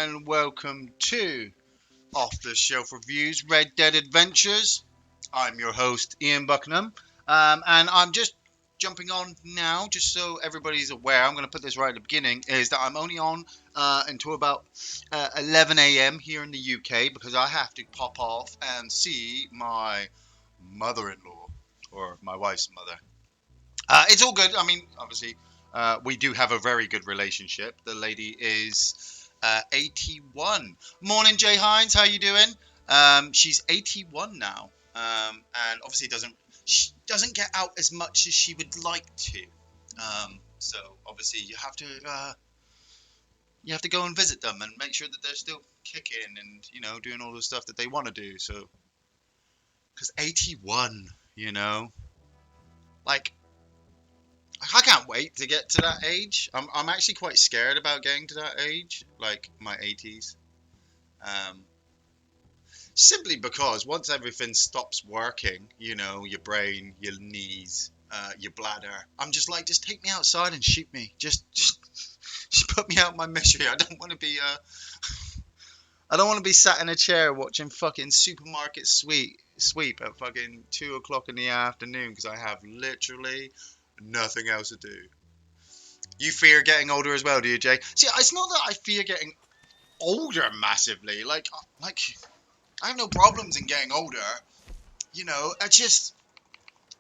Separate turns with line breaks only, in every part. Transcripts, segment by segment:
and welcome to Off the Shelf Reviews Red Dead Adventures. I'm your host, Ian Buckingham, and I'm just jumping on now, just so everybody's aware. I'm going to put this right at the beginning, is that I'm only on until about 11 a.m. here in the UK because I have to pop off and see my mother-in-law, or my wife's mother. It's all good. I mean, obviously, we do have a very good relationship. The lady is 81. Morning, Jay Hines. How you doing? She's 81 now, and obviously she doesn't get out as much as she would like to. So obviously, you have to go and visit them and make sure that they're still kicking and doing all the stuff that they want to do. So, because 81, like. I can't wait to get to that age. I'm actually quite scared about getting to that age, like my 80s. Simply because once everything stops working, your brain, your knees, your bladder, I'm just like, just take me outside and shoot me. Just put me out my misery. I don't want to be sat in a chair watching fucking supermarket sweep at fucking 2 o'clock in the afternoon because I have literally nothing else to do. You fear getting older as well, do you, Jay? See, it's not that I fear getting older massively. Like I have no problems in getting older. It's just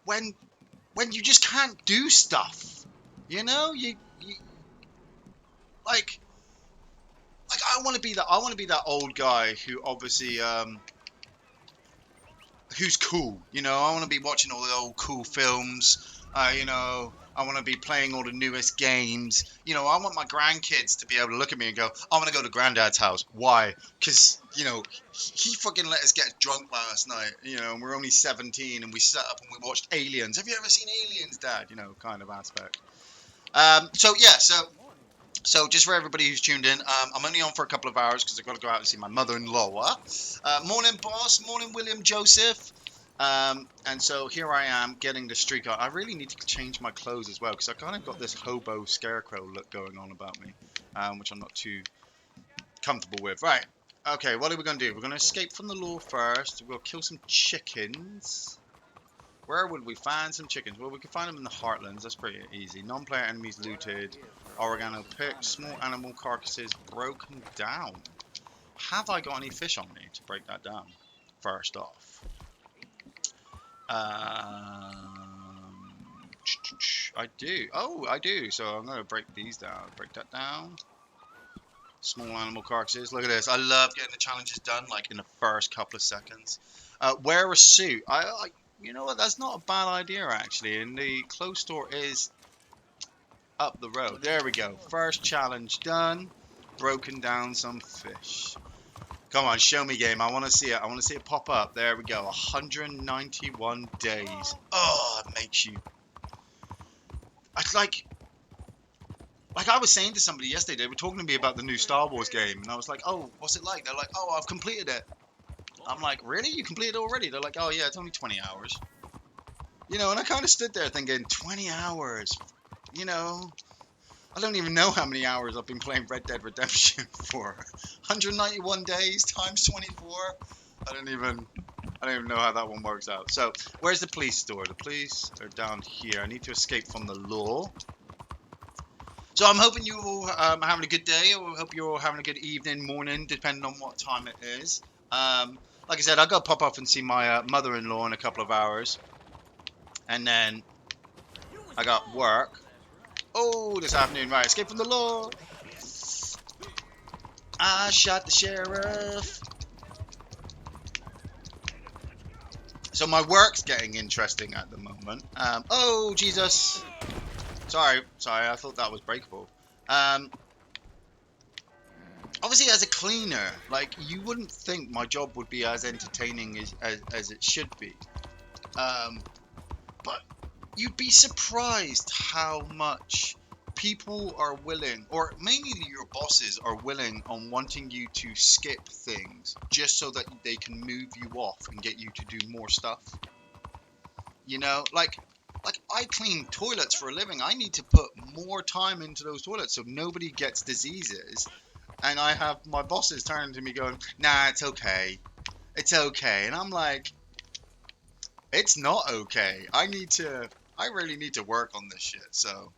when you just can't do stuff. You like I want to be that old guy who obviously who's cool. I want to be watching all the old cool films. I want to be playing all the newest games. I want my grandkids to be able to look at me and go, I want to go to Granddad's house. Why? Because, he fucking let us get drunk last night, and we're only 17 and we sat up and we watched Aliens. Have you ever seen Aliens, Dad? Kind of aspect. So just for everybody who's tuned in, I'm only on for a couple of hours because I've got to go out and see my mother-in-law. Morning, boss. Morning, William Joseph. And so here I am getting the streak on. I really need to change my clothes as well because I kind of got this hobo scarecrow look going on about me, which I'm not too comfortable with. Right. Okay, what are we going to do? We're going to escape from the law first. We'll kill some chickens. Where would we find some chickens? Well, we can find them in the Heartlands. That's pretty easy. Non-player enemies looted. Oregano picked. Small animal carcasses broken down. Have I got any fish on me to break that down? First off. I do. Oh, I do. So I'm going to break these down. Break that down. Small animal carcasses. Look at this. I love getting the challenges done like in the first couple of seconds. Wear a suit. You know what? That's not a bad idea actually. And the clothes store is up the road. There we go. First challenge done. Broken down some fish. Come on, show me game. I want to see it. I want to see it pop up. There we go. 191 days. Oh, it makes you. It's like I was saying to somebody yesterday. They were talking to me about the new Star Wars game, and I was like, "Oh, what's it like?" They're like, "Oh, I've completed it." I'm like, "Really? You completed it already?" They're like, "Oh yeah, it's only 20 hours." And I kind of stood there thinking, 20 hours. I don't even know how many hours I've been playing Red Dead Redemption for. 191 days times 24. I don't even know how that one works out. So, where's the police store? The police are down here. I need to escape from the law. So I'm hoping you all having a good day, or I hope you're all having a good evening, morning, depending on what time it is. Like I said, I'll go pop off and see my mother-in-law in a couple of hours. And then I got work. Oh, this afternoon, right, escape from the law. I shot the sheriff. So my work's getting interesting at the moment. Oh, Jesus. Sorry, I thought that was breakable. Obviously, as a cleaner, like, you wouldn't think my job would be as entertaining as it should be. But you'd be surprised how much people are willing, or mainly your bosses are willing on wanting you to skip things just so that they can move you off and get you to do more stuff. Like I clean toilets for a living. I need to put more time into those toilets so nobody gets diseases and I have my bosses turning to me going, "Nah, it's okay, it's okay," and I'm like, "It's not okay. I really need to work on this shit." So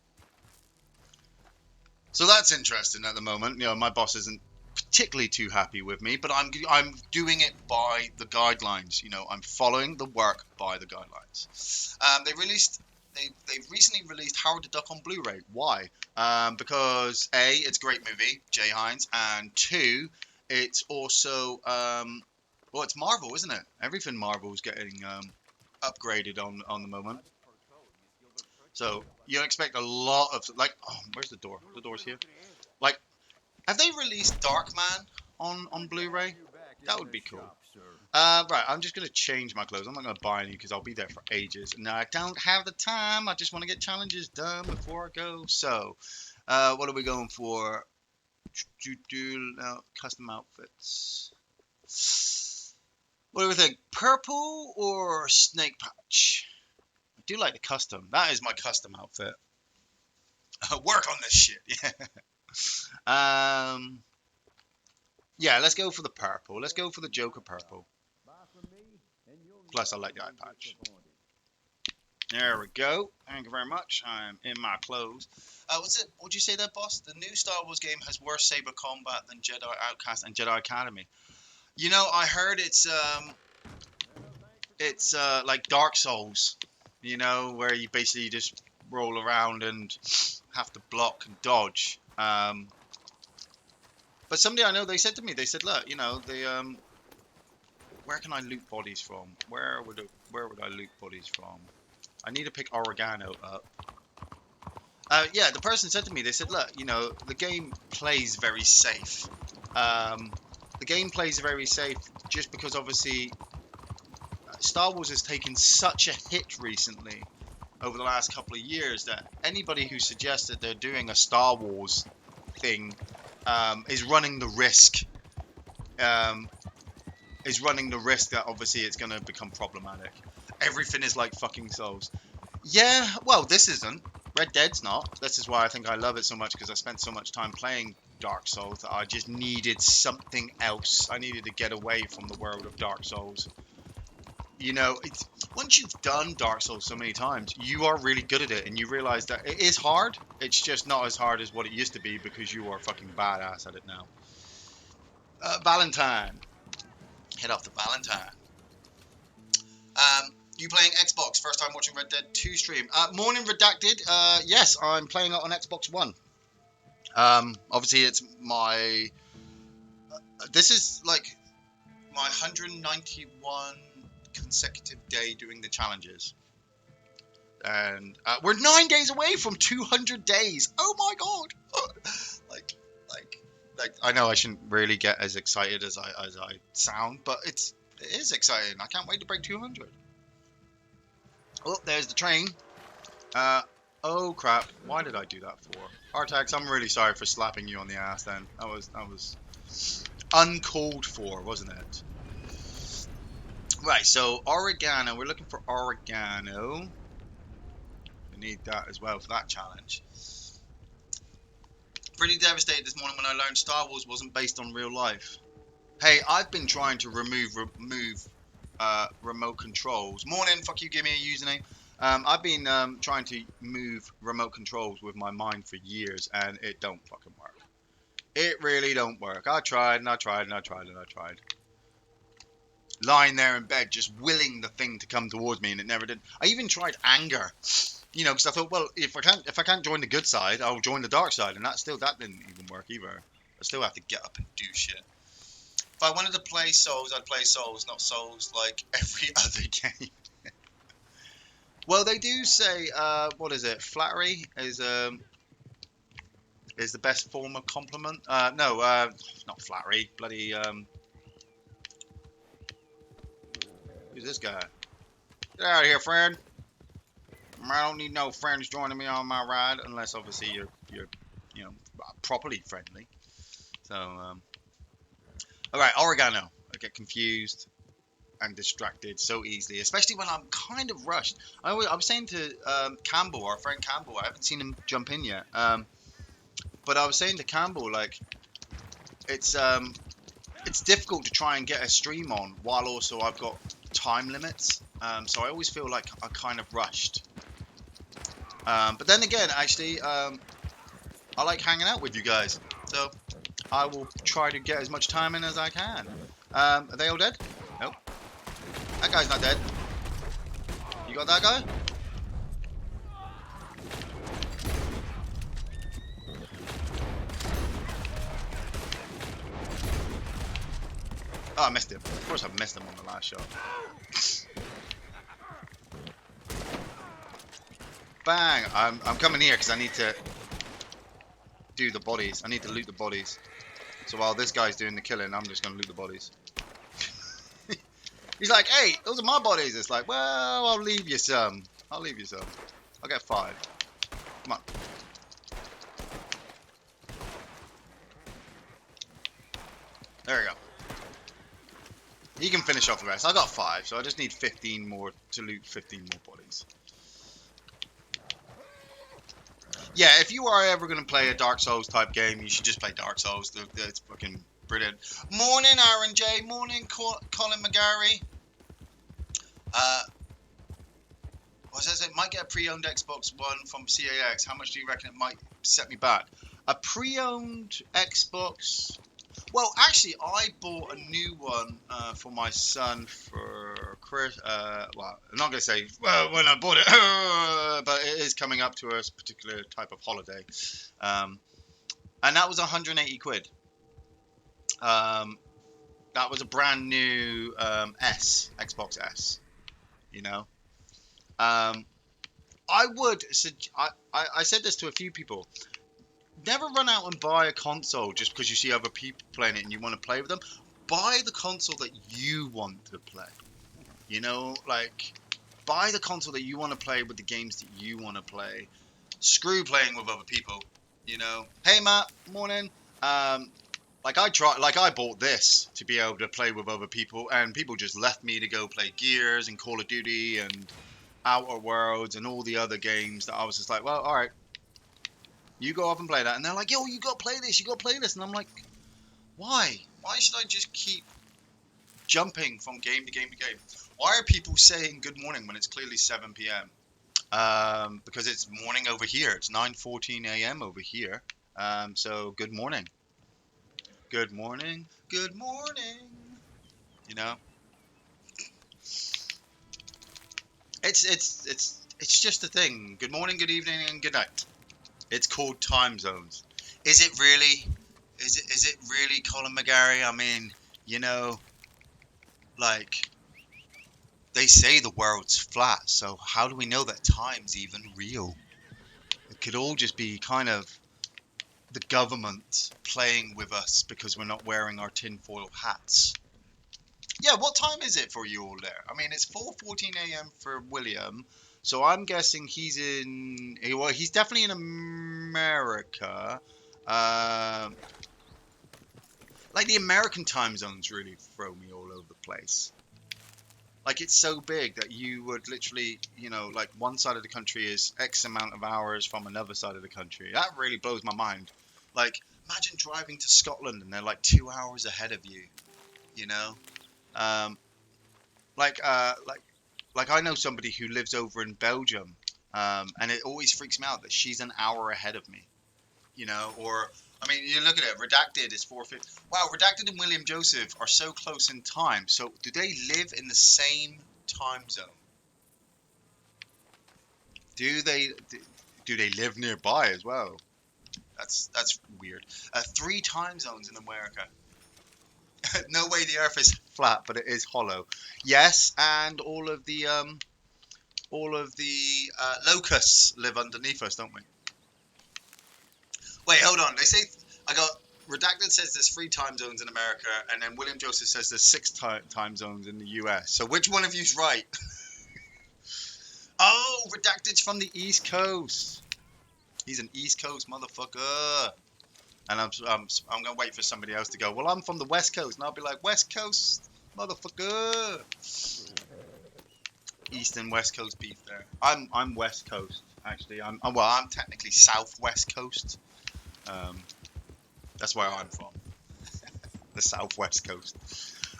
that's interesting at the moment. You know, my boss isn't particularly too happy with me, but I'm doing it by the guidelines. You know, I'm following the work by the guidelines. They've recently released Howard the Duck on Blu-ray. Why? Because A, it's a great movie, Jay Hines, and two, it's also well, it's Marvel, isn't it? Everything Marvel's getting upgraded on the moment. So you expect a lot of like, oh, where's the door? The door's here. Like, have they released Darkman on Blu-ray? That would be cool. Right, I'm just gonna change my clothes. I'm not gonna buy any because I'll be there for ages. No, I don't have the time. I just want to get challenges done before I go. So, what are we going for? Do custom outfits. What do we think? Purple or snake patch? I do like the custom. That is my custom outfit. Work on this shit. Yeah. Yeah, let's go for the purple. Let's go for the Joker purple. Plus, I like the eye patch. There we go. Thank you very much. I'm in my clothes. What's it? What'd you say there, boss? The new Star Wars game has worse saber combat than Jedi Outcast and Jedi Academy. You know, I heard it's like Dark Souls. You know, where you basically just roll around and have to block and dodge. But somebody I know, they said to me, they said, look, you know, where can I loot bodies from? Where would I loot bodies from? I need to pick oregano up. Yeah, the person said to me, they said, look, you know, the game plays very safe. The game plays very safe just because obviously Star Wars has taken such a hit recently over the last couple of years that anybody who suggests that they're doing a Star Wars thing is running the risk. Is running the risk that obviously it's going to become problematic. Everything is like fucking Souls. Yeah, well, this isn't. Red Dead's not. This is why I think I love it so much, because I spent so much time playing Dark Souls that I just needed something else. I needed to get away from the world of Dark Souls. You know, once you've done Dark Souls so many times, you are really good at it, and you realize that it is hard. It's just not as hard as what it used to be because you are fucking badass at it now. Valentine. Head off to Valentine. You playing Xbox? First time watching Red Dead 2 stream. Morning Redacted. Yes, I'm playing it on Xbox One. Obviously, it's my. This is like my 191 consecutive day doing the challenges, and we're 9 days away from 200 days. Oh my god! like, like, I know I shouldn't really get as excited as I sound, but it is exciting. I can't wait to break 200. Oh, there's the train. Oh crap! Why did I do that for? Artax, I'm really sorry for slapping you on the ass. Then that was uncalled for, wasn't it? Right. So oregano. We're looking for oregano. We need that as well for that challenge. Pretty devastated this morning when I learned Star Wars wasn't based on real life. Hey, I've been trying to remove remote controls. Morning, fuck you, give me a username. I've been trying to move remote controls with my mind for years, and it don't fucking work. It really don't work. I tried and I tried and I tried and I tried. Lying there in bed, just willing the thing to come towards me, and it never did. I even tried anger, you know, because I thought, well, if I can't join the good side, I'll join the dark side, and that didn't even work either. I still have to get up and do shit. If I wanted to play Souls, I'd play Souls, not Souls like every other game. Well, they do say, what is it? Flattery is the best form of compliment. No, not flattery. Bloody who's this guy? Get out of here, friend. I don't need no friends joining me on my ride, unless obviously you're you know, properly friendly. So all right, oregano. I get confused and distracted so easily, especially when I'm kind of rushed. I was saying to Campbell, our friend Campbell, I haven't seen him jump in yet, but I was saying to Campbell, like, it's difficult to try and get a stream on while also I've got time limits. So I always feel like I kind of rushed. But then again, actually, I like hanging out with you guys, so I will try to get as much time in as I can. Are they all dead? Nope. That guy's not dead. You got that guy? Oh, I missed him. Of course I missed him on the last shot. Bang! I'm coming here because I need to do the bodies. I need to loot the bodies. So while this guy's doing the killing, I'm just going to loot the bodies. He's like, hey, those are my bodies. It's like, well, I'll leave you some. I'll leave you some. I'll get 5. Come on. There we go. He can finish off the rest. I got 5, so I just need 15 more to loot 15 more bodies. Yeah, if you are ever going to play a Dark Souls type game, you should just play Dark Souls. It's fucking brilliant. Morning, Aaron J. Morning, Colin McGarry. What says it might get a pre-owned Xbox One from CAX. How much do you reckon it might set me back? A pre-owned Xbox? Well, actually, I bought a new one for my son for Chris. Well, I'm not going to say when I bought it, but it is coming up to a particular type of holiday. And that was 180 quid. That was a brand new Xbox S. You know, I would. I said this to a few people. Never run out and buy a console just because you see other people playing it and you want to play with them. Buy the console that you want to play. You know, like, buy the console that you want to play with the games that you want to play. Screw playing with other people. You know, hey Matt, morning. Like I bought this to be able to play with other people, and people just left me to go play Gears and Call of Duty and Outer Worlds and all the other games that I was just like, well, all right. You go off and play that, and they're like, yo, you got to play this, and I'm like, why? Why should I just keep jumping from game to game to game? Why are people saying good morning when it's clearly 7 p.m.? Because it's morning over here. It's 9:14 a.m. over here. So good morning. Good morning. Good morning. You know? It's just a thing. Good morning, good evening, and good night. It's called time zones. Is it really? Is it really, Colin McGarry? I mean, you know, like, they say the world's flat, so how do we know that time's even real? It could all just be kind of the government playing with us because we're not wearing our tinfoil hats. Yeah, what time is it for you all there? I mean, it's 4:14 a.m. for William, so I'm guessing he's in. Well, he's definitely in America. Like, the American time zones really throw me all over the place. Like, it's so big that you would literally, you know, like, one side of the country is X amount of hours from another side of the country. That really blows my mind. Like, imagine driving to Scotland and they're like 2 hours ahead of you, you know? Um, like, I know somebody who lives over in Belgium, and it always freaks me out that she's an hour ahead of me, you know? Or, I mean, you look at it, Redacted is 4:50. Wow, Redacted and William Joseph are so close in time. So do they live in the same time zone? Do they live nearby as well? That's weird. 3 time zones in America. No way the Earth is flat, but it is hollow. Yes, and all of the locusts live underneath us, don't we? Wait, hold on. They say I got Redacted says there's 3 time zones in America, and then William Joseph says there's 6 time zones in the US. So which one of you's right? Oh, Redacted's from the East Coast. He's an East Coast motherfucker. And I'm gonna wait for somebody else to go, well, I'm from the West Coast, and I'll be like, West Coast motherfucker. East and West Coast beef there. I'm West Coast actually. I'm technically Southwest Coast. That's where I'm from. The southwest coast.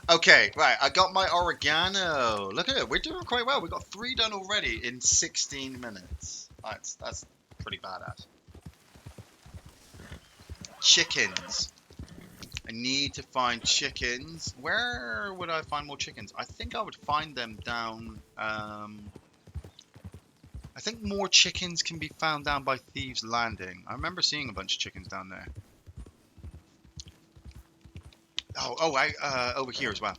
Okay, right. I got my oregano. Look at it. We're doing quite well. We got 3 done already in 16 minutes. That's pretty badass. Chickens. I need to find chickens. Where would I find more chickens? I think I would find them down. I think more chickens can be found down by Thieves Landing. I remember seeing a bunch of chickens down there. Over here as well.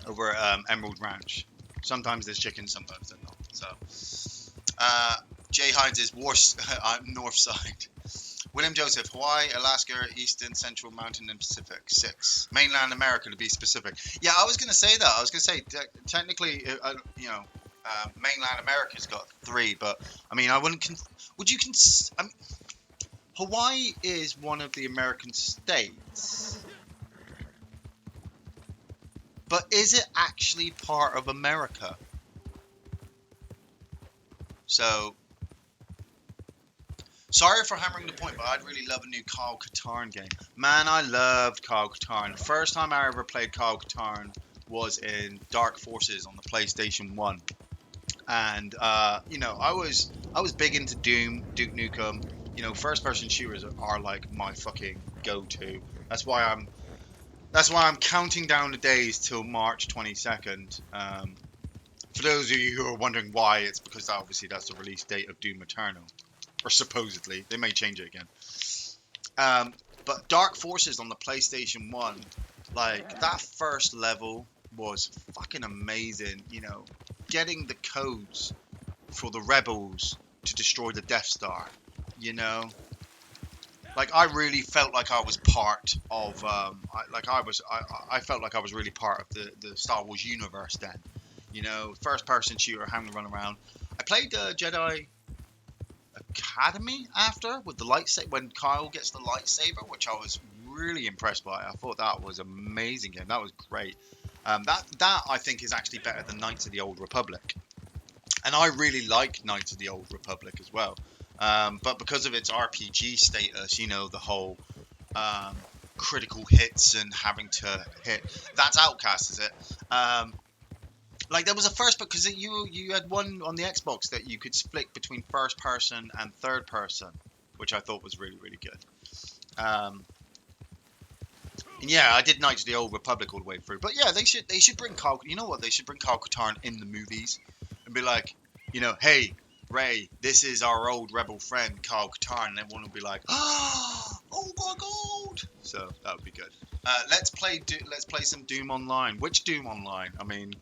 Over at Emerald Ranch. Sometimes there's chickens, sometimes there's not. So, Jay Hines is north side. William Joseph, Hawaii, Alaska, Eastern, Central, Mountain, and Pacific. 6. Mainland America to be specific. Yeah, I was going to say that. I was going to say, technically, mainland America's got 3, but, I mean, I wouldn't... would you I mean, Hawaii is one of the American states. But is it actually part of America? So... Sorry for hammering the point, but I'd really love a new Kyle Katarn game. Man, I loved Kyle Katarn. The first time I ever played Kyle Katarn was in Dark Forces on the PlayStation 1. And, I was big into Doom, Duke Nukem. First-person shooters are like my fucking go-to. That's why I'm counting down the days till March 22nd. For those of you who are wondering why, it's because obviously that's the release date of Doom Eternal. Or supposedly. They may change it again. But Dark Forces on the PlayStation 1, like, that first level was fucking amazing. Getting the codes for the rebels to destroy the Death Star, Like, I really felt like I was part of, I felt like I was really part of the Star Wars universe then. First person shooter, having to run around. I played Jedi Academy after with the lightsaber, when Kyle gets the lightsaber, which I was really impressed by. I thought that was an amazing game. That was great. That I think is actually better than Knights of the Old Republic, and I really like Knights of the Old Republic as well. But because of its RPG status, the whole critical hits and having to hit, that's Outcast, is it? Like, there was a first, because you had one on the Xbox that you could split between first person and third person, which I thought was really, really good. And yeah, I did Knights of the Old Republic all the way through. But yeah, they should bring Kyle. You know what? They should bring Kyle Katarn in the movies and be like, hey, Ray, this is our old rebel friend Kyle Katarn, and everyone will be like, oh my god! So that would be good. Let's play some Doom Online. Which Doom Online? I mean,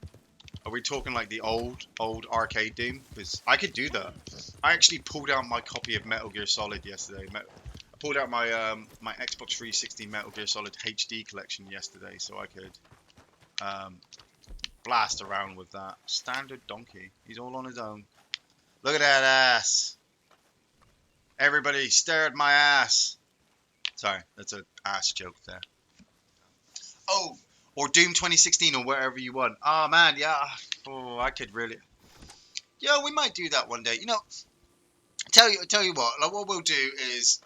are we talking like the old arcade Doom? Because I could do that. I actually pulled out my copy of Metal Gear Solid yesterday. I pulled out my my Xbox 360 Metal Gear Solid HD collection yesterday, so I could blast around with that. Standard donkey. He's all on his own. Look at that ass. Everybody stare at my ass. Sorry, that's an ass joke there. Oh, or Doom 2016 or wherever you want. Oh man, yeah. Oh, I could really. Yeah, we might do that one day. Tell you what. Like, what we'll do is,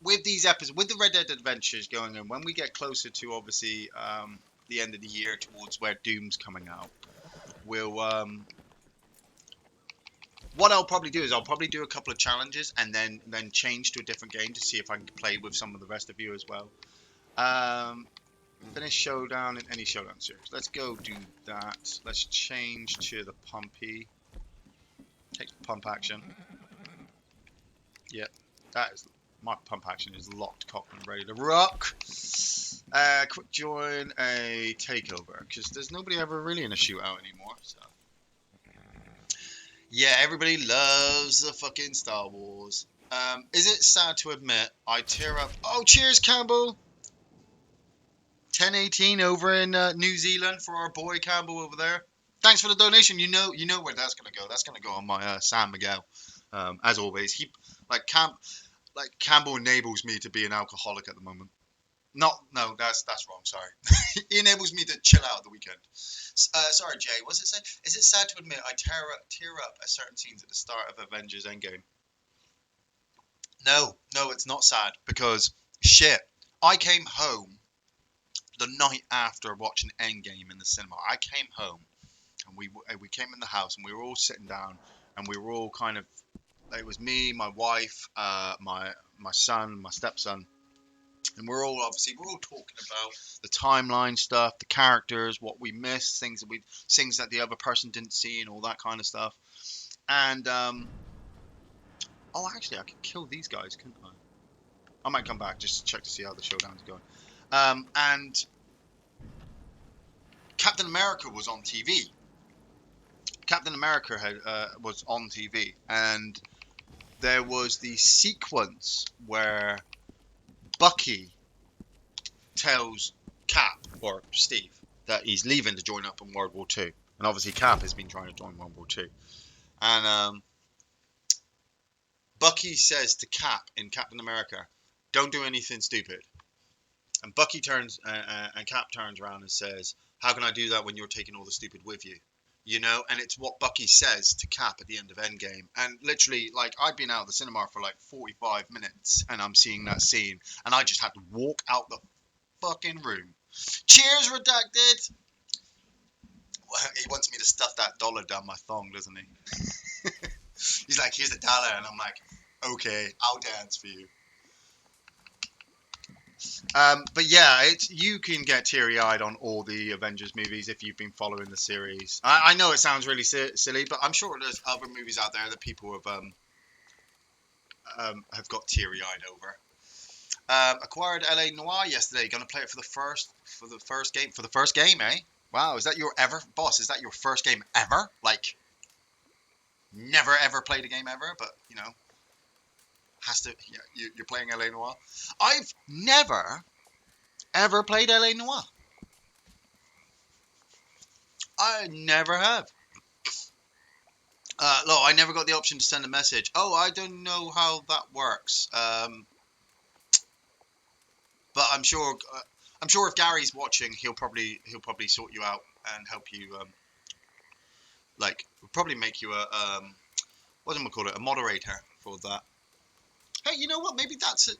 with these episodes, with the Red Dead Adventures going in, when we get closer to obviously the end of the year, towards where Doom's coming out, we'll what I'll probably do is I'll probably do a couple of challenges and then change to a different game to see if I can play with some of the rest of you as well. Finish Showdown in any Showdown series. Let's go do that. Let's change to the Pumpy. Take the pump action. Yep, that is my pump action is locked, cocked, and ready to rock. Quick join a takeover because there's nobody ever really in a shootout anymore. So yeah, everybody loves the fucking Star Wars. Is it sad to admit I tear up? Oh, cheers, Campbell. 1018 over in New Zealand for our boy Campbell over there. Thanks for the donation. You know where that's gonna go. That's gonna go on my San Miguel. As always, Campbell enables me to be an alcoholic at the moment. No, that's wrong. Sorry. He enables me to chill out at the weekend. Sorry, Jay. What's it say? Is it sad to admit I tear up at certain scenes at the start of Avengers Endgame? No, it's not sad because shit. I came home the night after watching Endgame in the cinema. I came home and we came in the house and we were all sitting down and we were all kind of, it was me, my wife, my son, my stepson, and we're all talking about the timeline stuff, the characters, what we missed, things that the other person didn't see, and all that kind of stuff. And oh, actually, I could kill these guys, couldn't I? I might come back just to check to see how the showdown's going. And Captain America was on TV. Captain America was on TV, and there was the sequence where Bucky tells Cap, or Steve, that he's leaving to join up in World War II. And obviously Cap has been trying to join World War II. And Bucky says to Cap in Captain America, don't do anything stupid. And Bucky turns, and Cap turns around and says, how can I do that when you're taking all the stupid with you? You know, and it's what Bucky says to Cap at the end of Endgame. And literally, like, I've been out of the cinema for like 45 minutes, and I'm seeing that scene, and I just had to walk out the fucking room. Cheers, redacted. He wants me to stuff that dollar down my thong, doesn't he? He's like, here's the dollar, and I'm like, okay, I'll dance for you. But yeah, you can get teary-eyed on all the Avengers movies if you've been following the series. I know it sounds really silly, but I'm sure there's other movies out there that people have got teary-eyed over. Acquired LA Noire yesterday. Going to play it for the first game, eh? Wow, is that your boss? Is that your first game ever? Like, never ever played a game ever, but you know, has to. Yeah, you're playing LA Noire. I've never ever played LA Noire. I never have. Look, I never got the option to send a message. Oh, I don't know how that works. But I'm sure if Gary's watching, he'll probably sort you out and help you. Probably make you a what do we call it? A moderator for that. Hey, you know what? Maybe that's a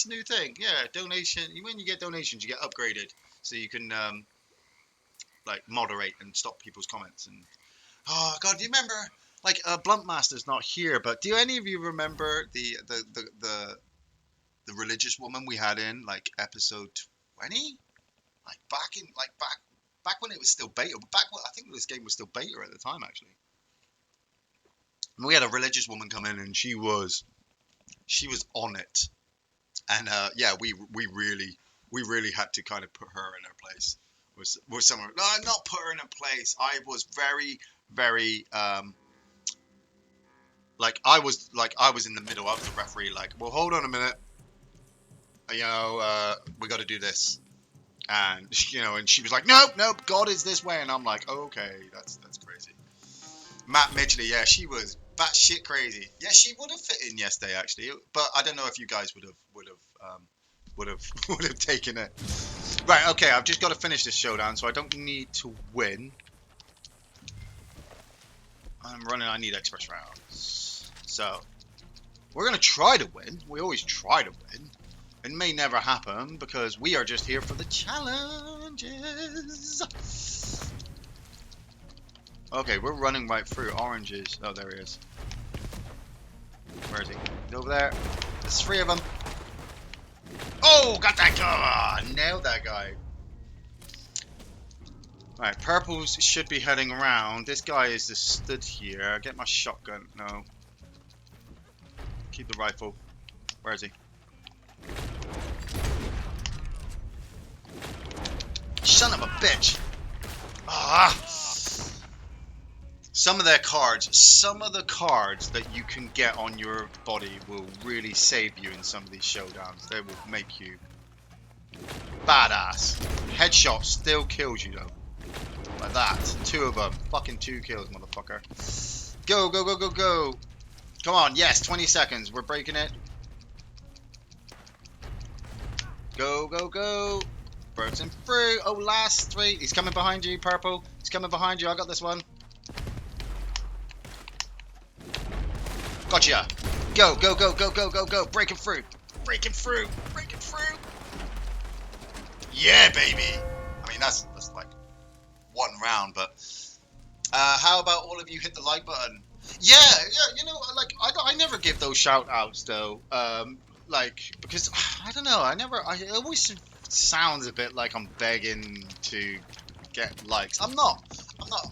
new thing. Yeah, donation. When you get donations, you get upgraded, so you can moderate and stop people's comments. And oh god, do you remember? Like Bluntmaster's not here, but do any of you remember the religious woman we had in like episode 20? Like back when it was still beta. I think this game was still beta at the time actually. And we had a religious woman come in and she was on it. And yeah, we really had to kind of put her in her place. Was somewhere. No, not put her in her place. I was very I was in the middle. I was the referee. Like, well, hold on a minute. You know, we got to do this. And you know, and she was like, nope, God is this way. And I'm like, okay, that's crazy. Matt Midgley, yeah, she was batshit crazy. Yeah, she would have fit in yesterday actually, but I don't know if you guys would have taken it. Right, okay, I've just got to finish this showdown, so I don't need to win. I need express rounds. So we're gonna try to win. We always try to win. It may never happen because we are just here for the challenges. Okay, we're running right through oranges. Oh, there he is. Where is he? He's over there. There's 3 of them. Oh, got that guy. Nailed that guy. Alright, purples should be heading around. This guy is just stood here. Get my shotgun. No. Keep the rifle. Where is he? Son of a bitch. Ah. Some of the cards that you can get on your body will really save you in some of these showdowns. They will make you badass. Headshot still kills you though. Like that. 2 of them. Fucking 2 kills, motherfucker. Go, go, go, go, go. Come on, yes, 20 seconds. We're breaking it. Go, go, go. Birds in through. Oh, last 3. He's coming behind you, purple. He's coming behind you. I got this one. Gotcha. Go, go, go, go, go, go, go. Breaking through. breaking through. Breaking through. Yeah, baby. I mean, that's like one round, but how about all of you hit the like button? Yeah, yeah. You know, like I never give those shout outs though. Like because I don't know. It always sounds a bit like I'm begging to get likes. I'm not.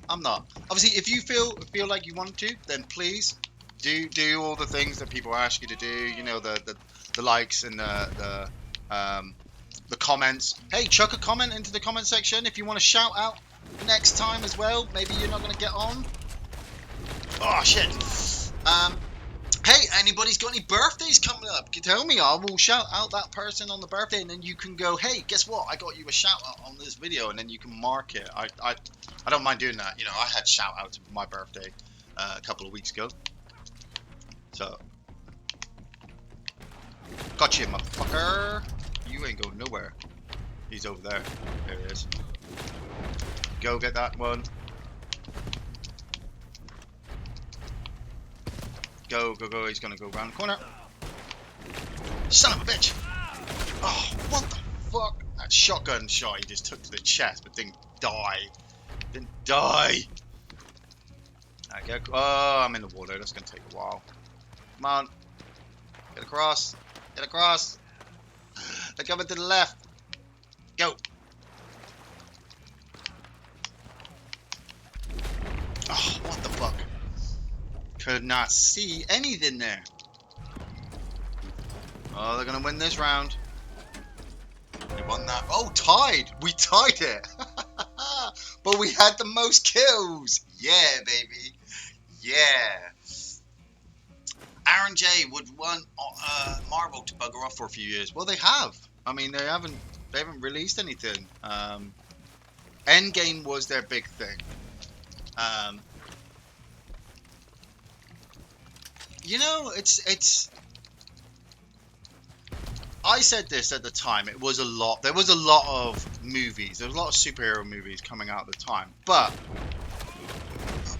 I'm not. Obviously, if you feel like you want to, then please do all the things that people ask you to do. You know, the likes and the comments. Hey, chuck a comment into the comment section if you want to shout out next time as well. Maybe you're not going to get on. Oh shit. Hey, anybody's got any birthdays coming up? You tell me. I will shout out that person on the birthday, and then you can go, hey, guess what? I got you a shout out on this video, and then you can mark it. I don't mind doing that. You know, I had shout out to my birthday a couple of weeks ago. So, got you, motherfucker. You ain't going nowhere. He's over there. There he is. Go get that one. Go, go, go. He's gonna go around the corner. Son of a bitch! Oh, what the fuck? That shotgun shot he just took to the chest, but didn't die. Didn't die! Okay, oh, I'm in the water. That's gonna take a while. Come on. Get across. Get across. They're coming to the left. Go. Oh, what the fuck? Could not see anything there. Oh, they're gonna win this round. We won that. Oh, tied. We tied it. But we had the most kills. Yeah, baby. Yeah. Aaron J would want Marvel to bugger off for a few years. Well, they have. I mean, they haven't released anything. Endgame was their big thing. You know, it's. I said this at the time. It was a lot. There was a lot of movies. There was a lot of superhero movies coming out at the time. But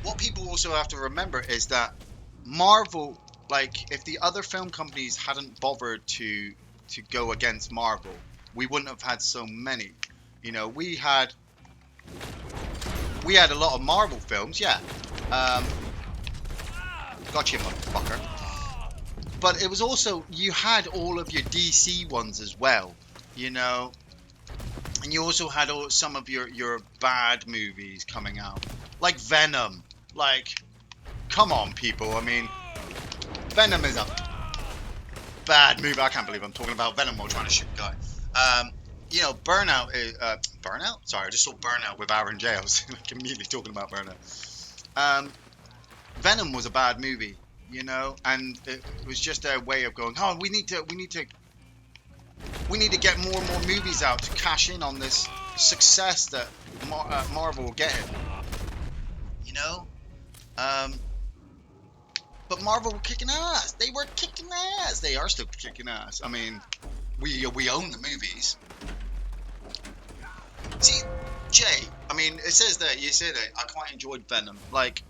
what people also have to remember is that Marvel, like, if the other film companies hadn't bothered to go against Marvel, we wouldn't have had so many. You know, we had a lot of Marvel films, yeah. Got you, motherfucker. But it was also, you had all of your DC ones as well, you know. And you also had some of your bad movies coming out. Like Venom. Like, come on, people. I mean, Venom is a bad movie. I can't believe I'm talking about Venom while trying to shoot a guy. You know, Burnout is... Burnout? Sorry, I just saw Burnout with Aaron J. I was like, immediately talking about Burnout. Venom was a bad movie, you know, and it was just their way of going, oh, we need to get more and more movies out to cash in on this success that Marvel were getting, you know. But Marvel were kicking ass. They were kicking ass. They are still kicking ass. I mean, we own the movies. See, Jay, I mean, it says that you said that I quite enjoyed Venom. Like,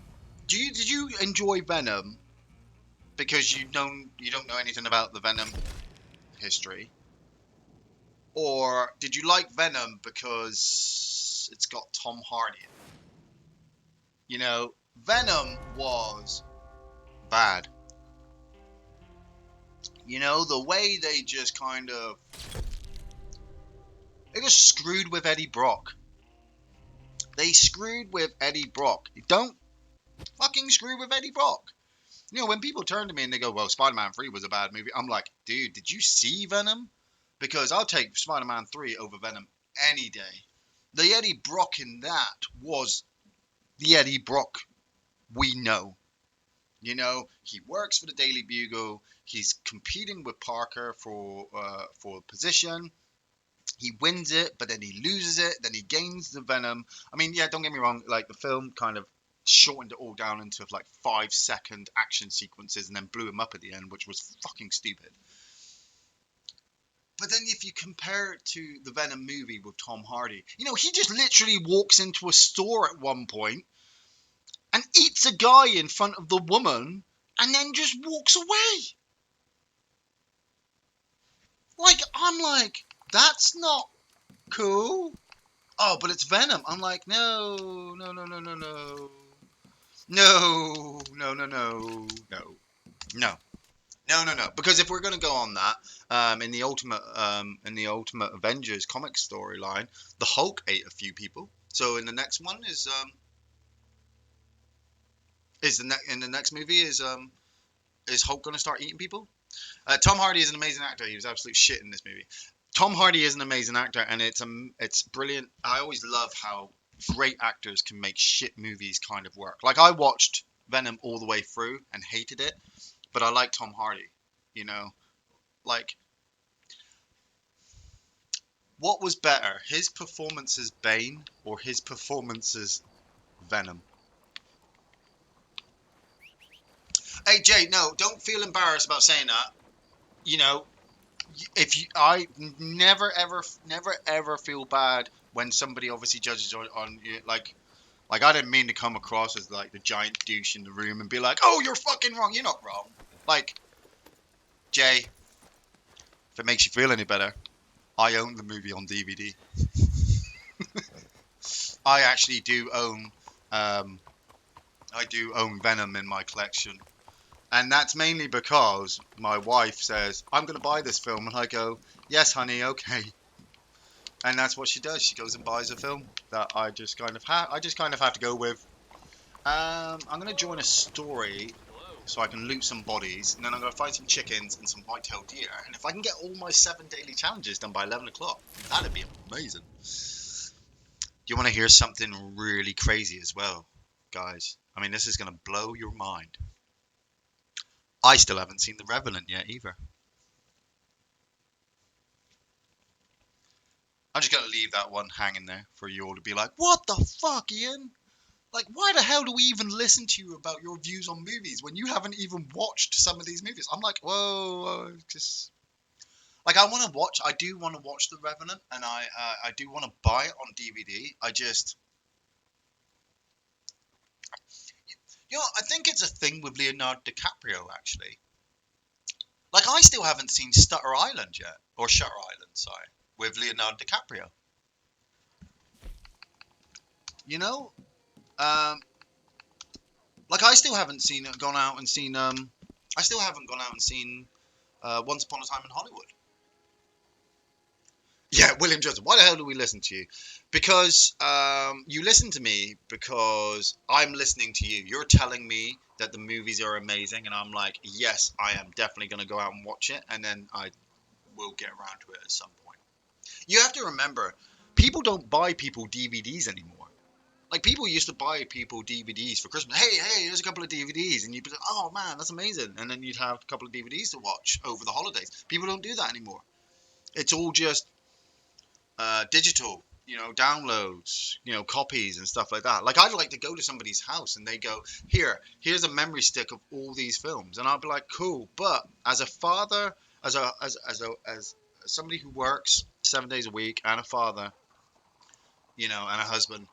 did you enjoy Venom because you don't know anything about the Venom history, or did you like Venom because it's got Tom Hardy in it? You know, Venom was bad. You know, the way they just they just screwed with Eddie Brock. They screwed with Eddie Brock. Don't fucking screw with Eddie Brock. You know, when people turn to me and they go, well, Spider-Man 3 was a bad movie, I'm like, dude, did you see Venom? Because I'll take Spider-Man 3 over Venom any day. The Eddie Brock in that was the Eddie Brock we know. You know, he works for the Daily Bugle. He's competing with Parker for position. He wins it, but then he loses it. Then he gains the Venom. I mean, yeah, don't get me wrong. Like, the film kind of shortened it all down into like 5-second action sequences and then blew him up at the end, which was fucking stupid. But then if you compare it to the Venom movie with Tom Hardy, you know, he just literally walks into a store at one point and eats a guy in front of the woman and then just walks away. Like, I'm like, that's not cool. Oh, but it's Venom. I'm like, no, no, no, no, no, no. No, no, no, no, no, no. No, no, no. Because if we're going to go on that, in the Ultimate Avengers comic storyline, the Hulk ate a few people. So in the next one in the next movie is Hulk going to start eating people? Tom Hardy is an amazing actor. He was absolute shit in this movie. Tom Hardy is an amazing actor, and it's brilliant. I always love how great actors can make shit movies kind of work. Like I watched Venom all the way through and hated it, but I like Tom Hardy. You know, like what was better, his performance as Bane or his performance as Venom? Hey Jay, no, don't feel embarrassed about saying that. You know, if you, I never ever feel bad when somebody obviously judges on you, like I didn't mean to come across as like the giant douche in the room and be like, oh, you're fucking wrong. You're not wrong. Like Jay, if it makes you feel any better, I own the movie on DVD. I actually do own, um, I do own Venom in my collection. And that's mainly because my wife says, I'm going to buy this film. And I go, yes, honey, okay. And that's what she does. She goes and buys a film that I just kind of have to go with. I'm going to join a story so I can loot some bodies. And then I'm going to find some chickens and some white-tailed deer. And if I can get all my 7 daily challenges done by 11 o'clock, that'd be amazing. Do you want to hear something really crazy as well, guys? I mean, this is going to blow your mind. I still haven't seen The Revenant yet either. I'm just gonna leave that one hanging there for you all to be like, what the fuck, Ian? Like, why the hell do we even listen to you about your views on movies when you haven't even watched some of these movies? I'm like, whoa, whoa, just like I do want to watch The Revenant, and I do want to buy it on DVD. I think it's a thing with Leonardo DiCaprio actually. Like, I still haven't seen Stutter Island yet, or Shutter Island, sorry, with Leonardo DiCaprio. You know, um, like I still haven't seen gone out and seen I still haven't gone out and seen Once Upon a Time in Hollywood. Yeah, William Johnson. Why the hell do we listen to you? Because you listen to me because I'm listening to you. You're telling me that the movies are amazing, and I'm like, yes, I am definitely going to go out and watch it, and then I will get around to it at some point. You have to remember, people don't buy people DVDs anymore. Like people used to buy people DVDs for Christmas. Hey, here's a couple of DVDs, and you'd be like, oh man, that's amazing. And then you'd have a couple of DVDs to watch over the holidays. People don't do that anymore. It's all just digital, downloads, copies and stuff like that. Like I'd like to go to somebody's house and they go, here's a memory stick of all these films, and I'll be like, cool. But as a father, as somebody who works 7 days a week and a father, and a husband,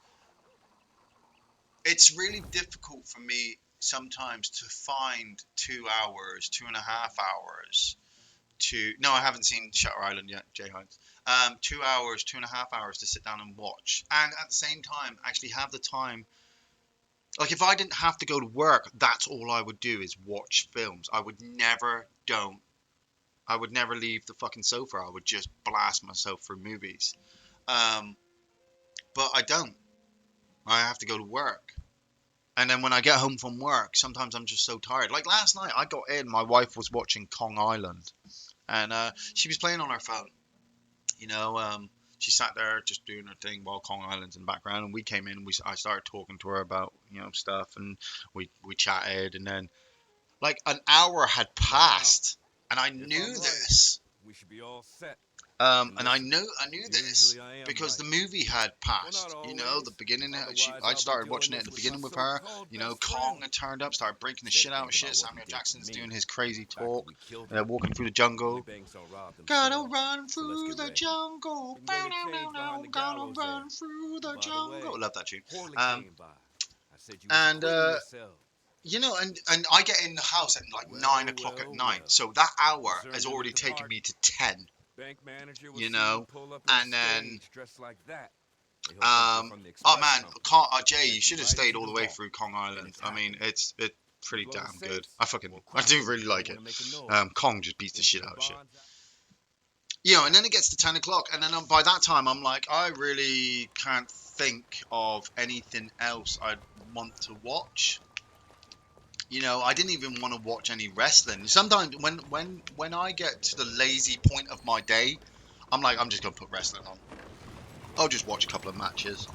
it's really difficult for me sometimes to find 2 hours, 2.5 hours to. No, I haven't seen Shutter Island yet, Jay Hines. 2 hours, 2.5 hours to sit down and watch, and at the same time, actually have the time. Like if I didn't have to go to work, that's all I would do is watch films. I would never leave the fucking sofa. I would just blast myself through movies. Um, but I don't. I have to go to work. And then when I get home from work, sometimes I'm just so tired. Like last night, I got in. My wife was watching Kong Island, and she was playing on her phone. You know, she sat there just doing her thing while Kong Island's in the background. And we came in. And I started talking to her about stuff, and we chatted. And then like an hour had passed, and I knew this.
We should be all set.
And I knew this because the movie had passed. The beginning. I started watching it at the beginning with her. Kong had turned up, started breaking the shit out of shit. Samuel Jackson's doing his crazy talk. They're walking through the jungle. Gotta run through the jungle. Gotta run through the jungle. Love that tune. And and I get in the house at like 9 o'clock at night. So that hour has already taken me to 10.
Bank manager will
you
see you
know,
pull up in
and then
spades dressed like that. He'll think you're from the
oh
express
man,
company.
Jay, you
Let you
should have
right
stayed
into
all
the
the way
vault.
through Kong
And
Island.
it's
I mean,
happening.
it's
You
pretty
blow the
damn good.
safes, we'll
I
crack
do
'em
really
if you
like
want
it.
to make a noise.
Kong just beats the
Once
shit
the
out of shit.
bond's out.
And then it gets to 10 o'clock, and then by that time, I'm like, I really can't think of anything else I'd want to watch. I didn't even want to watch any wrestling. Sometimes when I get to the lazy point of my day, I'm like, I'm just gonna put wrestling on. I'll just watch a couple of matches,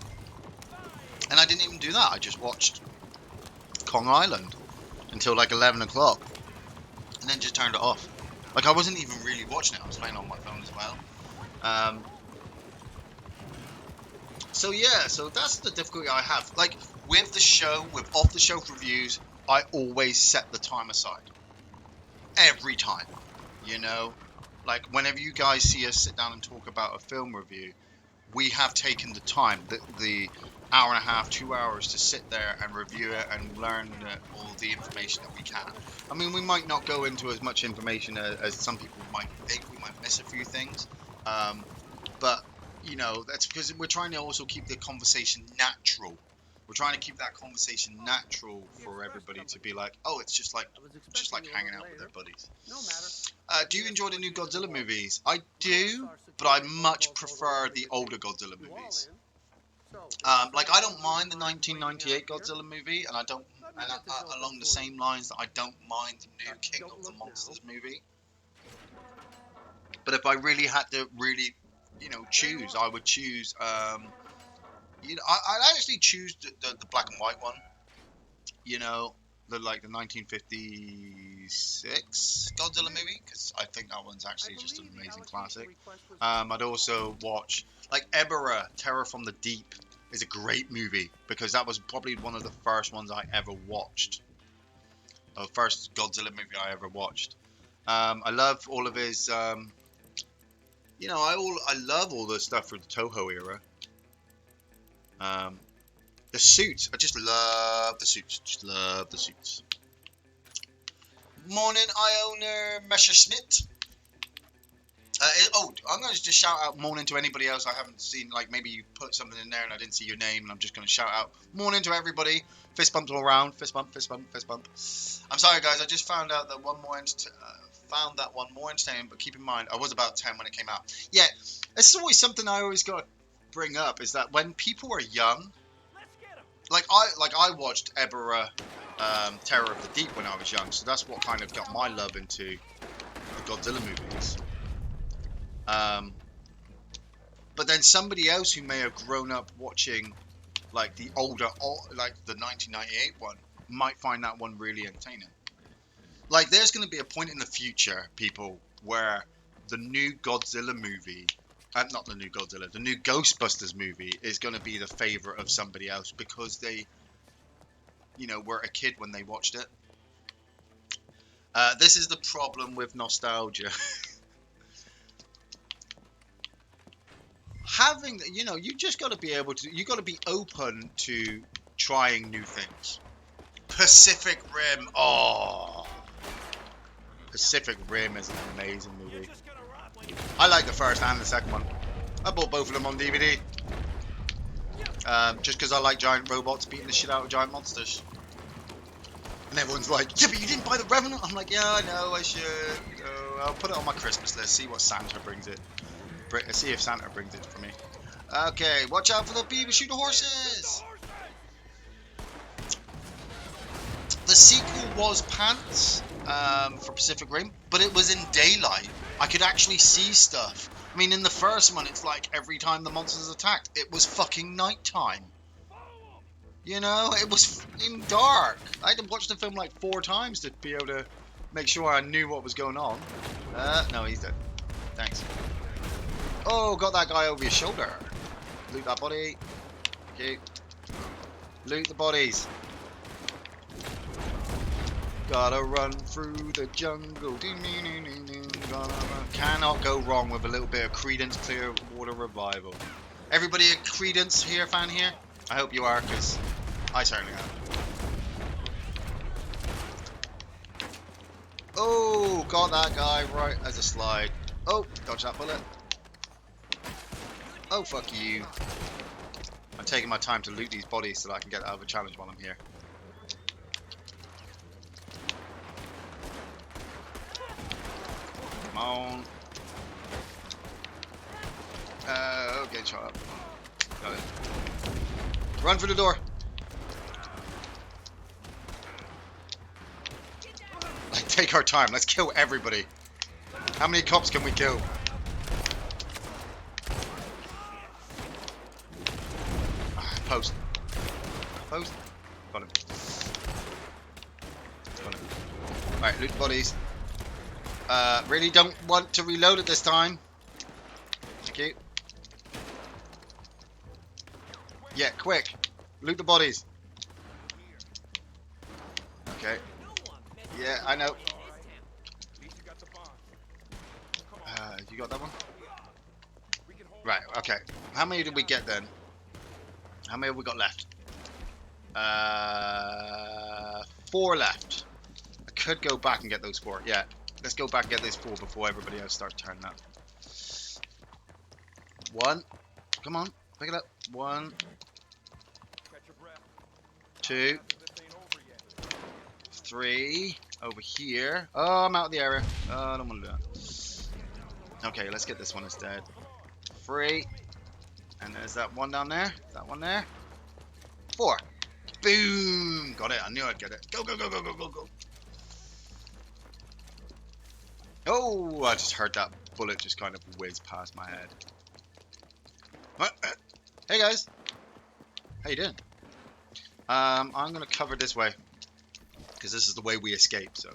and I didn't even do that. I just watched Kong Island until like 11 o'clock, and then just turned it off. Like I wasn't even really watching it. I was playing on my phone as well. Um, So yeah, so that's the difficulty I have. Like with the show, with off the shelf reviews, I always set the time aside. Every time. You know? Like whenever you guys see us sit down and talk about a film review, we have taken the time, the hour and a half, 2 hours to sit there and review it and learn all the information that we can. I mean, we might not go into as much information as some people might think. We might miss a few things. But that's because we're trying to also keep the conversation natural. We're trying to keep that conversation natural for everybody to be like, oh, it's just like hanging out with their buddies. Do you enjoy the new Godzilla movies? I do, but I much prefer the older Godzilla movies. Like I don't mind the 1998 Godzilla movie, and I don't, and along the same lines that I don't mind the new King of the Monsters movie. But if I really had to really, choose, I would choose. I'd actually choose the black and white one. You know, the 1956 Godzilla movie because I think that one's actually just an amazing classic. I'd also watch like Ebera, Terror from the Deep is a great movie because that was probably one of the first ones I ever watched. The first Godzilla movie I ever watched. I love all of his. I love all the stuff from the Toho era. Um, the suits, I just love the suits. Just love the suits. Morning, Iona Messerschmidt. I'm going to just shout out morning to anybody else I haven't seen. Like maybe you put something in there and I didn't see your name, and I'm just going to shout out morning to everybody. Fist bumps all around. Fist bump, fist bump, fist bump. I'm sorry, guys. I just found out that found that one more entertaining. But keep in mind, I was about 10 when it came out. Yeah, it's always something I always got to bring up is that when people are young, I watched Ebera, Terror of the Deep when I was young, so that's what kind of got my love into the Godzilla movies. But then somebody else who may have grown up watching like the older, like the 1998 one, might find that one really entertaining. Like, there's going to be a point in the future, people, where the new Godzilla movie, not the new Godzilla, the new Ghostbusters movie is going to be the favorite of somebody else because they, were a kid when they watched it. This is the problem with nostalgia. Having, you just got to be able to, you got to be open to trying new things. Pacific Rim, oh, Pacific Rim is an amazing movie. I like the first and the second one. I bought both of them on DVD. Just because I like giant robots beating the shit out of giant monsters. And everyone's like, yeah, but you didn't buy the Revenant? I'm like, yeah, I know, I should. I'll put it on my Christmas list, see what Santa brings it. See if Santa brings it for me. Okay, watch out for the beaver shooter horses! The sequel was pants for Pacific Rim, but it was in daylight. I could actually see stuff. I mean, in the first one, it's like every time the monsters attacked, it was fucking nighttime. It was in dark. I had to watch the film like 4 times to be able to make sure I knew what was going on. No, he's dead. Thanks. Oh, got that guy over your shoulder. Loot that body. Okay. Loot the bodies. Gotta run through the jungle. Cannot go wrong with a little bit of Creedence Clearwater Revival. Everybody a Creedence fan here? I hope you are, because I certainly am. Oh, got that guy right as a slide. Oh, dodge that bullet. Oh, fuck you. I'm taking my time to loot these bodies so that I can get out of a challenge while I'm here. Come on. Okay, shut up. Got it. Run for the door. Like, take our time. Let's kill everybody. How many cops can we kill? Post. Post. Got him. Got him. Alright, loot bodies. Really don't want to reload it this time. Thank you. Yeah, quick. Loot the bodies. Okay. Yeah, I know. You got that one? Right, okay. How many did we get then? How many have we got left? 4 left. I could go back and get those 4. Yeah, let's go back and get those 4 before everybody else starts turning up. 1. Come on, pick it up. 1. 2. 3. Over here. Oh, I'm out of the area. Oh, I don't want to do that. Okay, let's get this one instead. 3. And there's that one down there. That one there. 4. Boom! Got it. I knew I'd get it. Go, go, go, go, go, go, go. Oh, I just heard that bullet just kind of whiz past my head. Hey guys. How you doing? I'm going to cover this way. Because this is the way we escape, so.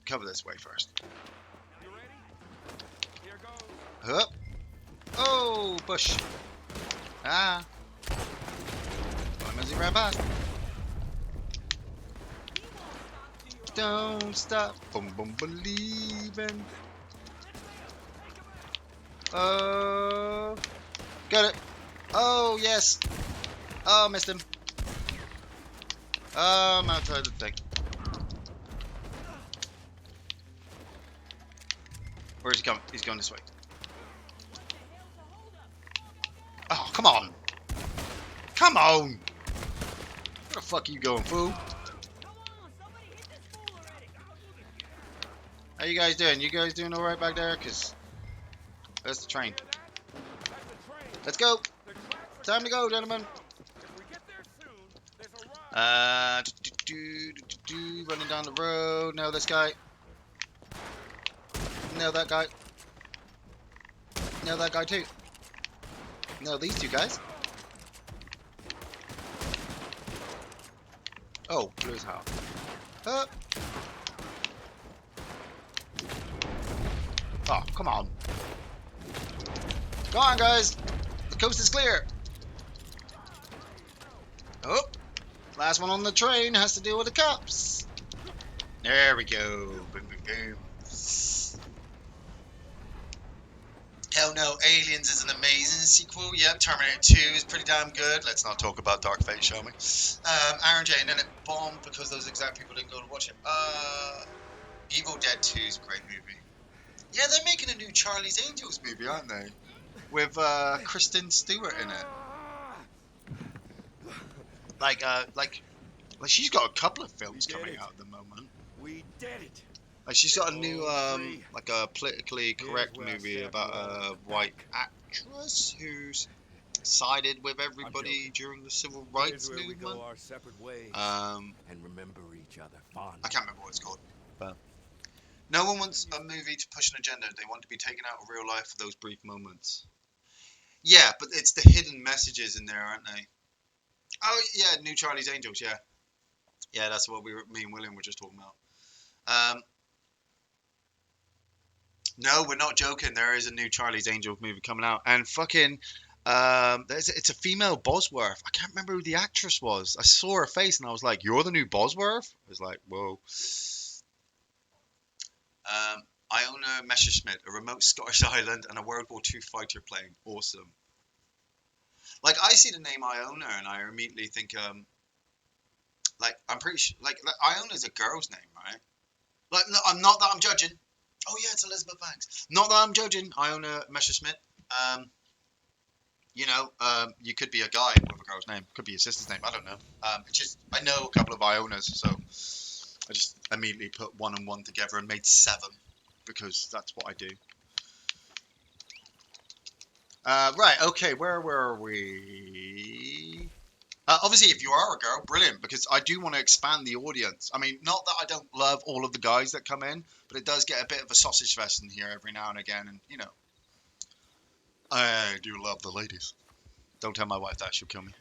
Cover this way first. Up. Oh, bush. Ah. I'm as he ran past. Don't stop. Boom, boom, believing. Oh. Got it. Oh, yes. Oh, missed him. I'm outside the thing. Where's he coming? He's going this way. Oh, come on. Come on. Where the fuck are you going, fool? How you guys doing? You guys doing alright back there? Because that's the train. Let's go. Time to go, gentlemen. Running down the road. No, this guy. No, that guy. No, that guy too. No, these 2 guys. Oh, blue's how. Oh, come on. Go on, guys. The coast is clear. Oh, last one on the train has to deal with the cops. There we go. Boom, boom, boom. Hell no, Aliens is an amazing sequel. Yep, Terminator 2 is pretty damn good. Let's not talk about Dark Fate, shall we? Aaron J, and then it bombed because those exact people didn't go to watch it. Evil Dead 2 is a great movie. Yeah, they're making a new Charlie's Angels movie, aren't they? With Kristen Stewart in it. Like she's got a couple of films coming out at the moment.
We did it.
Like she's got a new like a politically correct movie about a white actress who's sided with everybody during the civil rights movement.
We go our separate ways and remember each other fondly.
I can't remember what it's called. But no one wants a movie to push an agenda. They want to be taken out of real life for those brief moments. Yeah, but it's the hidden messages in there, aren't they? Oh yeah, New Charlie's Angels. Yeah, yeah, that's what me and William were just talking about. No, we're not joking. There is a new Charlie's Angels movie coming out, and fucking, it's a female Bosworth. I can't remember who the actress was. I saw her face, and I was like, "You're the new Bosworth?" I was like, "Whoa." Iona Messerschmidt, a remote Scottish island, and a World War II fighter plane. Awesome. Like I see the name Iona, and I immediately think, like I'm pretty sure, like Iona's a girl's name, right? Like, no, I'm not that I'm judging. Oh yeah, it's Elizabeth Banks. Not that I'm judging. Iona Messerschmidt. Um, you could be a guy with a girl's name. Could be your sister's name. I don't know. It's just I know a couple of Ionas, so I just immediately put one and one together and made 7 because that's what I do. Right. Okay. Where were we? Obviously, if you are a girl, brilliant, because I do want to expand the audience. I mean, not that I don't love all of the guys that come in, but it does get a bit of a sausage fest in here every now and again, and I do love the ladies. Don't tell my wife that; she'll kill me.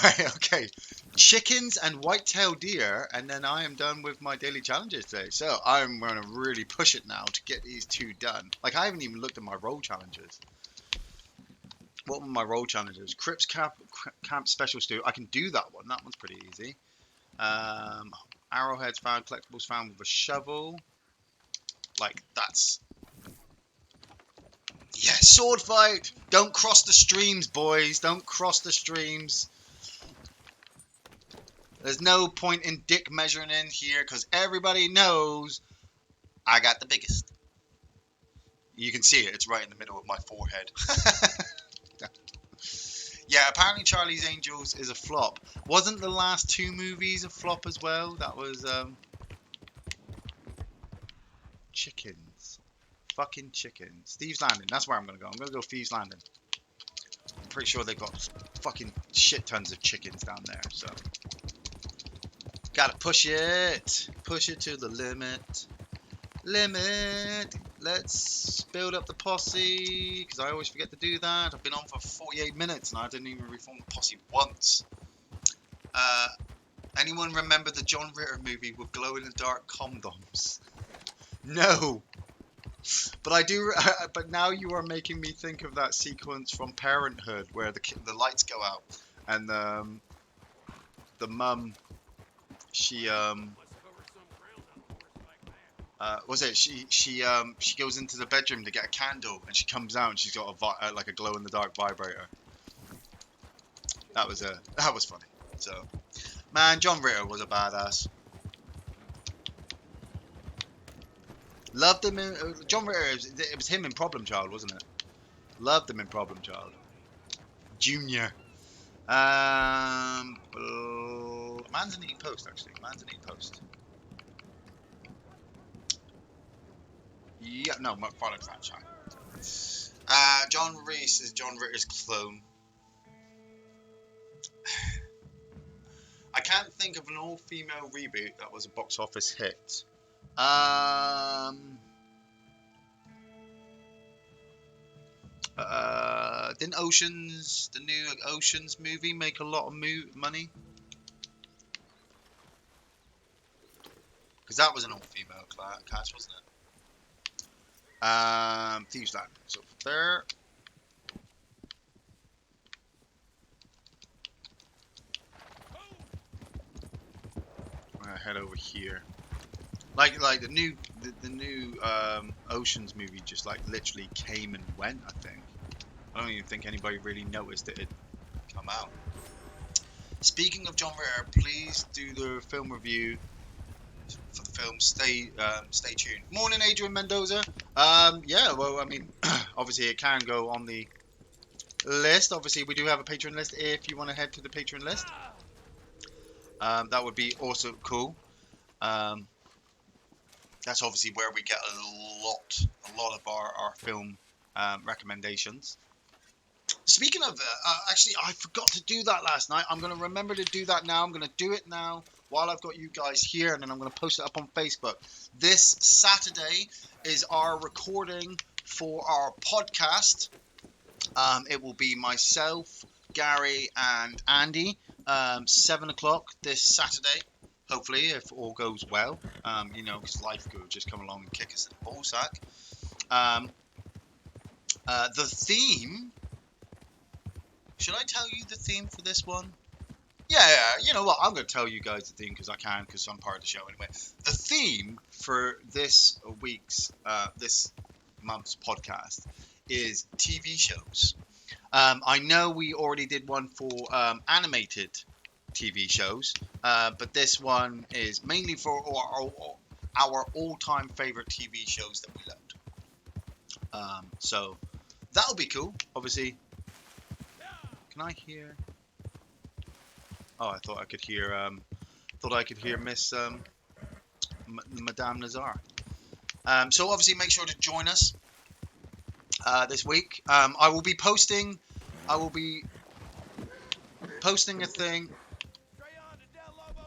Right, okay. Chickens and white-tailed deer, and then I am done with my daily challenges today. So I'm going to really push it now to get these 2 done. Like, I haven't even looked at my role challenges. What were my role challenges? Crips Camp Special Stew. I can do that one. That one's pretty easy. Arrowheads found, collectibles found with a shovel. Like, that's... Yeah, sword fight! Don't cross the streams, boys. Don't cross the streams. There's no point in dick measuring in here because everybody knows I got the biggest. You can see it. It's right in the middle of my forehead. Yeah, apparently Charlie's Angels is a flop. Wasn't the last 2 movies a flop as well? That was chickens. Fucking chickens. Thieves Landing. That's where I'm going to go. I'm going to go Thieves Landing. I'm pretty sure they've got fucking shit tons of chickens down there. So gotta push it. Push it to the limit. Let's build up the posse, because I always forget to do that. I've been on for 48 minutes and I didn't even reform the posse once. Anyone remember the John Ritter movie with glow-in-the-dark condoms? No, but I do. But now you are making me think of that sequence from Parenthood where the lights go out and the mum, she was it she goes into the bedroom to get a candle and she comes out and she's got like a glow in the dark vibrator. That was funny. So, man, John Ritter was a badass. Loved him in John Ritter. It was him in Problem Child, wasn't it? Loved him in Problem Child. Junior. Man's a neat post actually. Man's a neat post. Yeah, no, McFarlane franchise. John Reese is John Ritter's clone. I can't think of an all-female reboot that was a box office hit. Didn't the new Oceans movie, make a lot of money? Because that was an all-female cast, wasn't it? Thieves Land. So there. I'm gonna head over here. Like the new Oceans movie just like literally came and went. I think. I don't even think anybody really noticed it had come out. Speaking of John Ritter, please do the film review for the film. Stay tuned. Morning, Adrian Mendoza. Yeah, well, I mean, obviously it can go on the list. Obviously, we do have a Patreon list. If you want to head to the Patreon list, that would be also cool. That's obviously where we get a lot of our film recommendations. Speaking of, actually, I forgot to do that last night. I'm going to remember to do that now. I'm going to do it now while I've got you guys here, and then I'm going to post it up on Facebook. This Saturday is our recording for our podcast. It will be myself, Gary, and Andy, 7 o'clock this Saturday. Hopefully, if all goes well, because life could just come along and kick us in the ballsack. The theme. Should I tell you the theme for this one? Yeah, you know what? I'm going to tell you guys the theme because I can, because I'm part of the show anyway. The theme for this month's podcast is TV shows. I know we already did one for animated TV shows, but this one is mainly for our all-time favorite TV shows that we loved. So that'll be cool. Obviously, can I hear? Oh, I thought I could hear. Thought I could hear Miss Madame Nazar. So obviously, make sure to join us this week. I will be posting. I will be posting a thing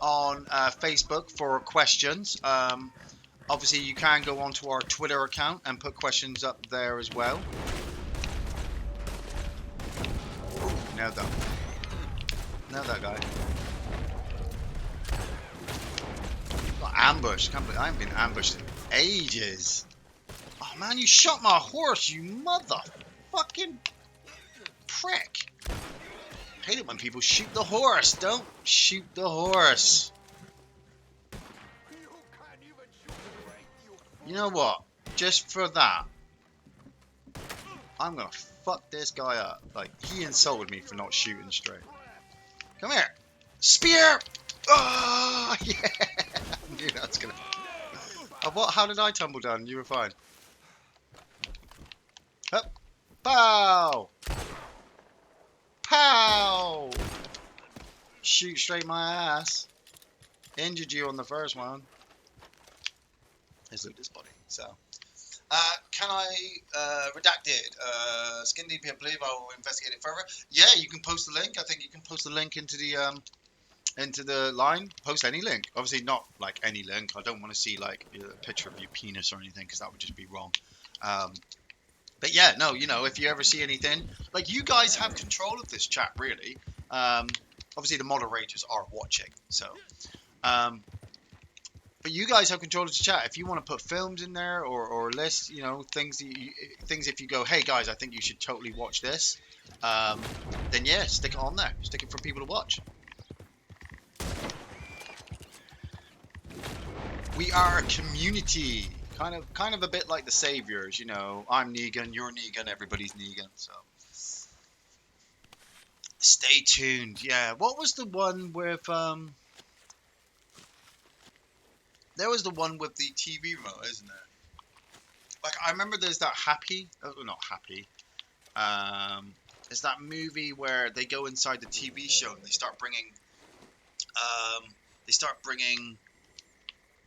on Facebook for questions. Obviously, you can go onto our Twitter account and put questions up there as well. Nailed that. Nailed that guy. Got ambushed. Can't believe I haven't been ambushed in ages. Oh man, you shot my horse, you motherfucking prick. I hate it when people shoot the horse. Don't shoot the horse. You know what? Just for that, I'm gonna fuck this guy up. Like, he insulted me for not shooting straight. Come here. Spear! Oh, yeah! I knew that was gonna... Oh, what? How did I tumble down? You were fine. Up. Pow! Pow! Shoot straight my ass. Injured you on the first one. Let's loot this body. So, can I redact it? Skin DP, I believe I will investigate it further. Yeah, you can post the link. I think you can post the link into the line. Post any link. Obviously not like any link. I don't want to see like a picture of your penis or anything because that would just be wrong. But yeah, no, you know, if you ever see anything, like, you guys have control of this chat, really. Obviously the moderators are watching, so. But you guys have control of the chat. If you want to put films in there or lists, you know, things if you go, hey guys, I think you should totally watch this, then yeah, stick it on there. Stick it for people to watch. We are a community, kind of a bit like the Saviors, you know. I'm Negan, you're Negan, everybody's Negan. So stay tuned. Yeah, what was the one with There was the one with the TV remote, isn't there? Like, I remember there's that Happy, not Happy. It's that movie where they go inside the TV show and they start bringing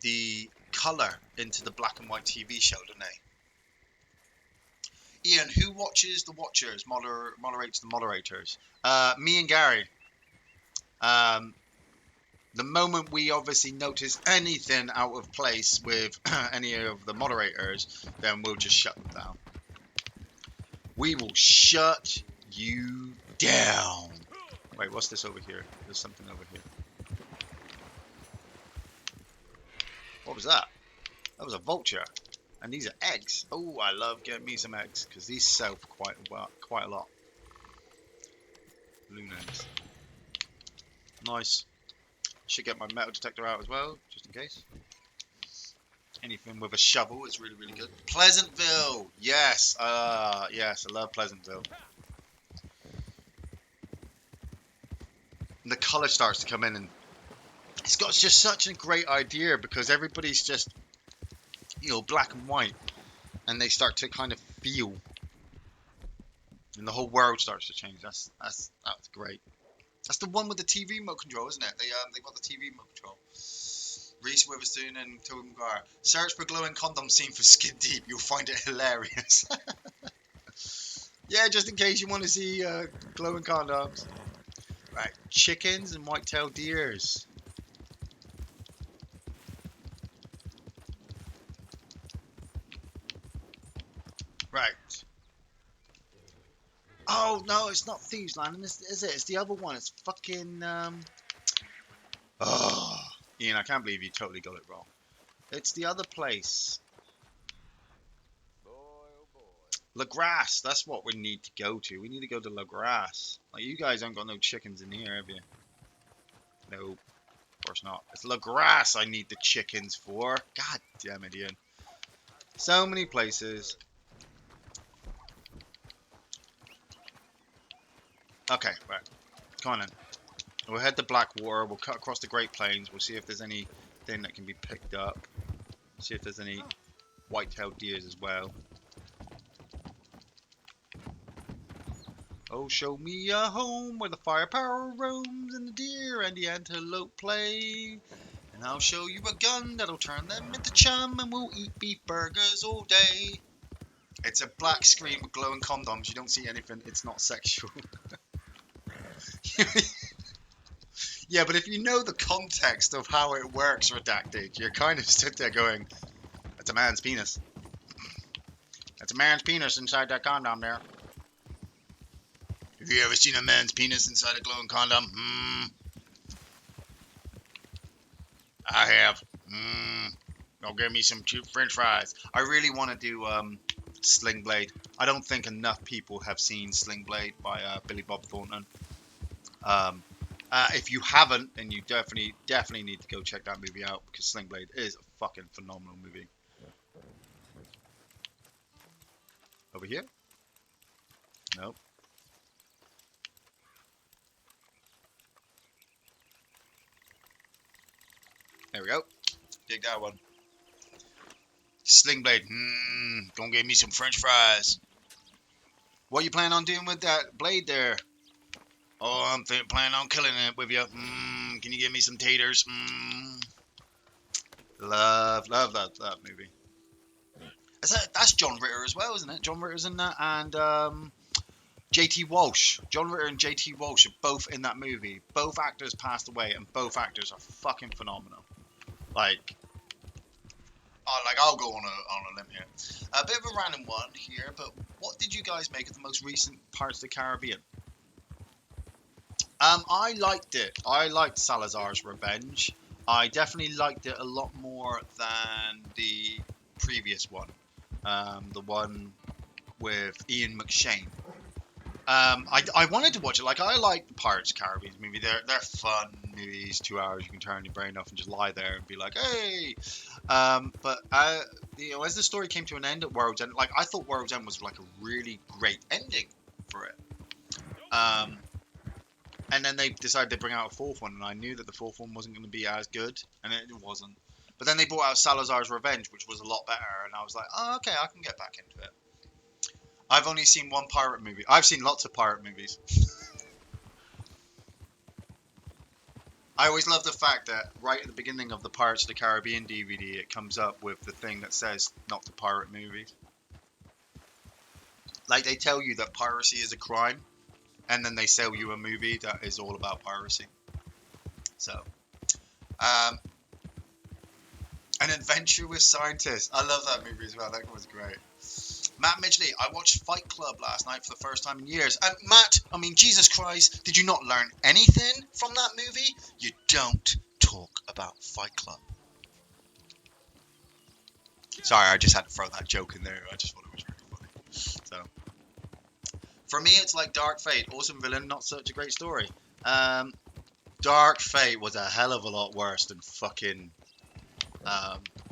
the color into the black and white TV show, don't they? Ian, who watches the Watchers? Moderates the moderators. Me and Gary. The moment we obviously notice anything out of place with any of the moderators, then we'll just shut them down. We will shut you down. Wait, what's this over here? There's something over here. What was that? That was a vulture. And these are eggs. Oh, I love getting me some eggs because these sell for quite a lot. Loon eggs. Nice. Should get my metal detector out as well, just in case. Anything with a shovel is really, really good. Pleasantville! Yes! Yes, I love Pleasantville. And the colour starts to come in, and it's got just such a great idea because everybody's just, you know, black and white. And they start to kind of feel. And the whole world starts to change. That's great. That's the one with the TV remote control, isn't it? They got the TV remote control. Reese Witherspoon and Tobey Maguire. Search for glowing condom scene for Skin Deep. You'll find it hilarious. Yeah, just in case you want to see glowing condoms. Right, chickens and white-tailed deers. Right. Oh no, it's not Thieves Landing, is it? It's the other one. It's fucking Oh, Ian, I can't believe you totally got it wrong. It's the other place. La Grasse, that's what we need to go to. We need to go to La Grasse. Like, you guys haven't got no chickens in here, have you? No, of course not. It's La Grasse I need the chickens for. God damn it, Ian. So many places. Okay, right. Come on in. We'll head to Blackwater. We'll cut across the Great Plains. We'll see if there's anything that can be picked up. See if there's any white-tailed deers as well. Oh, show me a home where the firepower roams and the deer and the antelope play. And I'll show you a gun that'll turn them into chum and we'll eat beef burgers all day. It's a black screen with glowing condoms. You don't see anything. It's not sexual. Yeah, but if you know the context of how it works, Redacted, you're kind of stood there going, that's a man's penis. That's a man's penis inside that condom there. Have you ever seen a man's penis inside a glowing condom? I have. Go give me some cheap French fries. I really want to do Sling Blade. I don't think enough people have seen Sling Blade by Billy Bob Thornton. If you haven't, then you definitely need to go check that movie out because Sling Blade is a fucking phenomenal movie. Over here? Nope. There we go. Dig that one. Sling Blade. Gonna give me some French fries. What you planning on doing with that blade there? Oh, I'm planning on killing it with you. Can you give me some taters? Love that movie. That's John Ritter as well, isn't it? John Ritter's in that, and J.T. Walsh. John Ritter and J.T. Walsh are both in that movie. Both actors passed away, and both actors are fucking phenomenal. I'll go on a limb here. A bit of a random one here, but what did you guys make of the most recent Pirates of the Caribbean? I liked it. I liked Salazar's Revenge. I definitely liked it a lot more than the previous one. The one with Ian McShane. I wanted to watch it. I like the Pirates of the Caribbean movie. They're fun movies. 2 hours, you can turn your brain off and just lie there and be like, hey. But as the story came to an end at World's End, I thought World's End was a really great ending for it. And then they decided to bring out a fourth one, and I knew that the fourth one wasn't going to be as good, and it wasn't. But then they brought out Salazar's Revenge, which was a lot better, and I was like, oh, okay, I can get back into it. I've only seen one pirate movie. I've seen lots of pirate movies. I always love the fact that right at the beginning of the Pirates of the Caribbean DVD, it comes up with the thing that says not to pirate movies. They tell you that piracy is a crime, and then they sell you a movie that is all about piracy. So, An Adventure with Scientists. I love that movie as well. That was great. Matt Midgley, I watched Fight Club last night for the first time in years. And Matt, Jesus Christ, did you not learn anything from that movie? You don't talk about Fight Club. Sorry, I just had to throw that joke in there. I just thought it was really funny. So, for me, it's like Dark Fate. Awesome villain, not such a great story. Dark Fate was a hell of a lot worse than fucking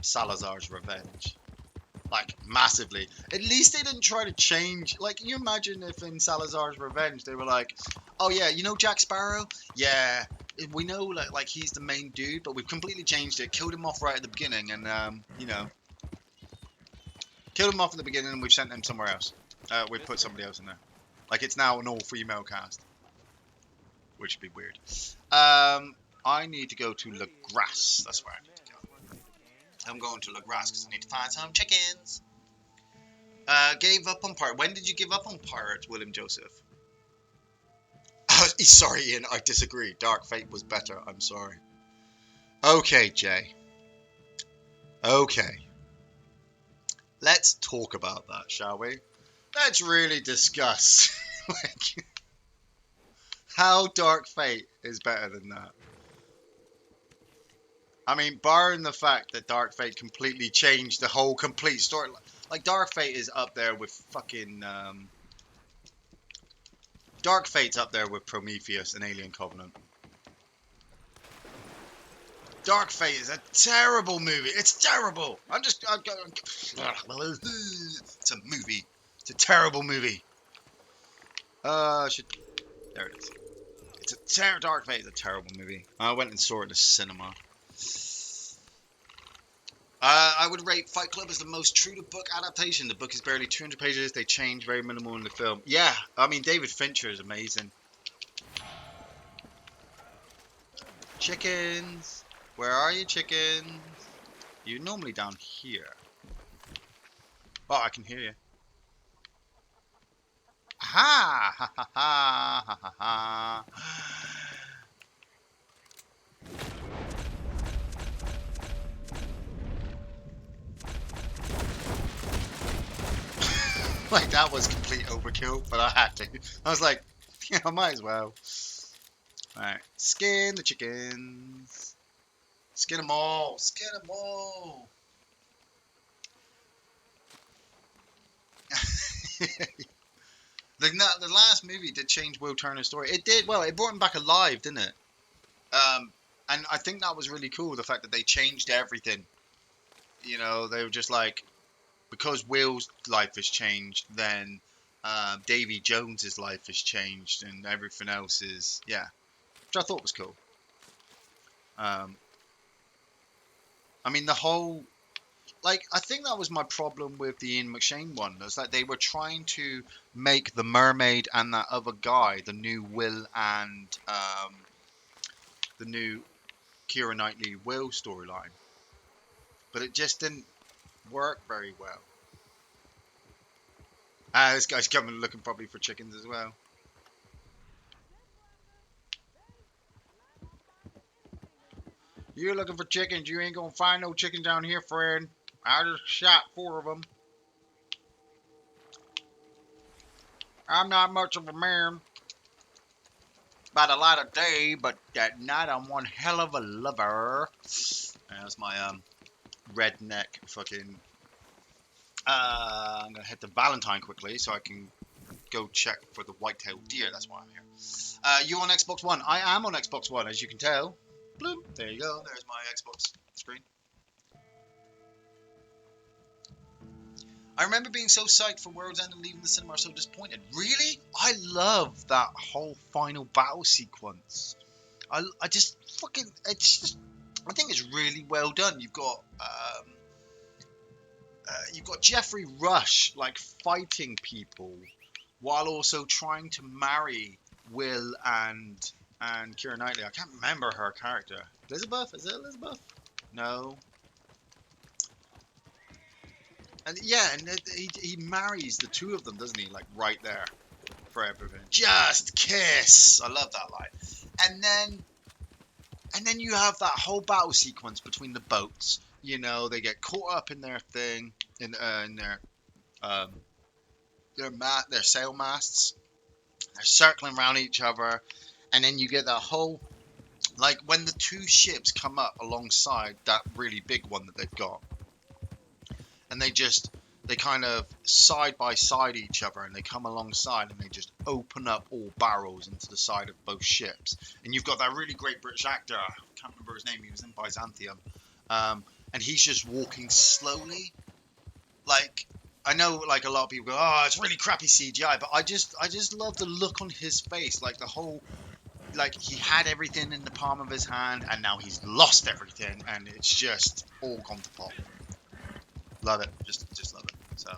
Salazar's Revenge. Massively. At least they didn't try to change. Can you imagine if in Salazar's Revenge they were like, oh yeah, Jack Sparrow? Yeah, we know he's the main dude, but we've completely changed it. Killed him off right at the beginning, and killed him off at the beginning, and we've sent him somewhere else. We've put somebody else in there. It's now an all-female cast, which would be weird. I need to go to La Grasse. That's where I need to go. I'm going to La Grasse because I need to find some chickens. Gave up on Pirate. When did you give up on Pirate, William Joseph? Sorry, Ian, I disagree. Dark Fate was better. I'm sorry. Okay, Jay. Okay. Let's talk about that, shall we? Let's really discuss how Dark Fate is better than that. Barring the fact that Dark Fate completely changed the whole complete story. Dark Fate is up there with fucking... Dark Fate's up there with Prometheus and Alien Covenant. Dark Fate is a terrible movie. It's terrible. It's a movie. It's a terrible movie. There it is. Dark Fate is a terrible movie. I went and saw it in the cinema. I would rate Fight Club as the most true to book adaptation. The book is barely 200 pages. They change very minimal in the film. Yeah, I mean David Fincher is amazing. Chickens, where are you, chickens? You're normally down here. Oh, I can hear you. Ha ha ha ha ha ha ha. Like that was complete overkill, but I had to. I was like, yeah, I might as well. Alright, skin the chickens. Skin them all. Skin them all. The last movie did change Will Turner's story. It did. Well, it brought him back alive, didn't it? And I think that was really cool. The fact that they changed everything. You know, they were just like, because Will's life has changed, then Davy Jones's life has changed, and everything else is, yeah, which I thought was cool. Um, I mean, the whole, like, I think that was my problem with the Ian McShane one. Was that they were trying to make the mermaid and that other guy, the new Will and the new Keira Knightley Will storyline, but it just didn't work very well. This guy's coming looking probably for chickens as well. You're looking for chickens. You ain't gonna find no chickens down here, friend. I just shot 4 of them. I'm not much of a man by the light of day, but at night I'm one hell of a lover. That's my redneck fucking. I'm gonna head to Valentine quickly so I can go check for the white-tailed deer. That's why I'm here. You on Xbox One? I am on Xbox One, as you can tell. Bloop. There you go. There's my Xbox screen. I remember being so psyched for World's End and leaving the cinema so disappointed. Really? I love that whole final battle sequence. I just fucking, it's just, I think it's really well done. You've got Jeffrey Rush like fighting people while also trying to marry Will and Keira Knightley. I can't remember her character. Elizabeth? Is it Elizabeth? No. And yeah, and he marries the two of them, doesn't he? Like right there for everything. Just kiss. I love that line. And then you have that whole battle sequence between the boats. You know, they get caught up in their thing in um their sail masts. They're circling around each other, and then you get that whole, like when the two ships come up alongside that really big one that they've got, and they kind of side by side each other, and they come alongside and they just open up all barrels into the side of both ships. And you've got that really great British actor, I can't remember his name, he was in Byzantium, and he's just walking slowly. Like, I know like a lot of people go, oh, it's really crappy CGI, but I just love the look on his face, like the whole, like he had everything in the palm of his hand and now he's lost everything and it's just all gone to pot. Love it. Just love it. So,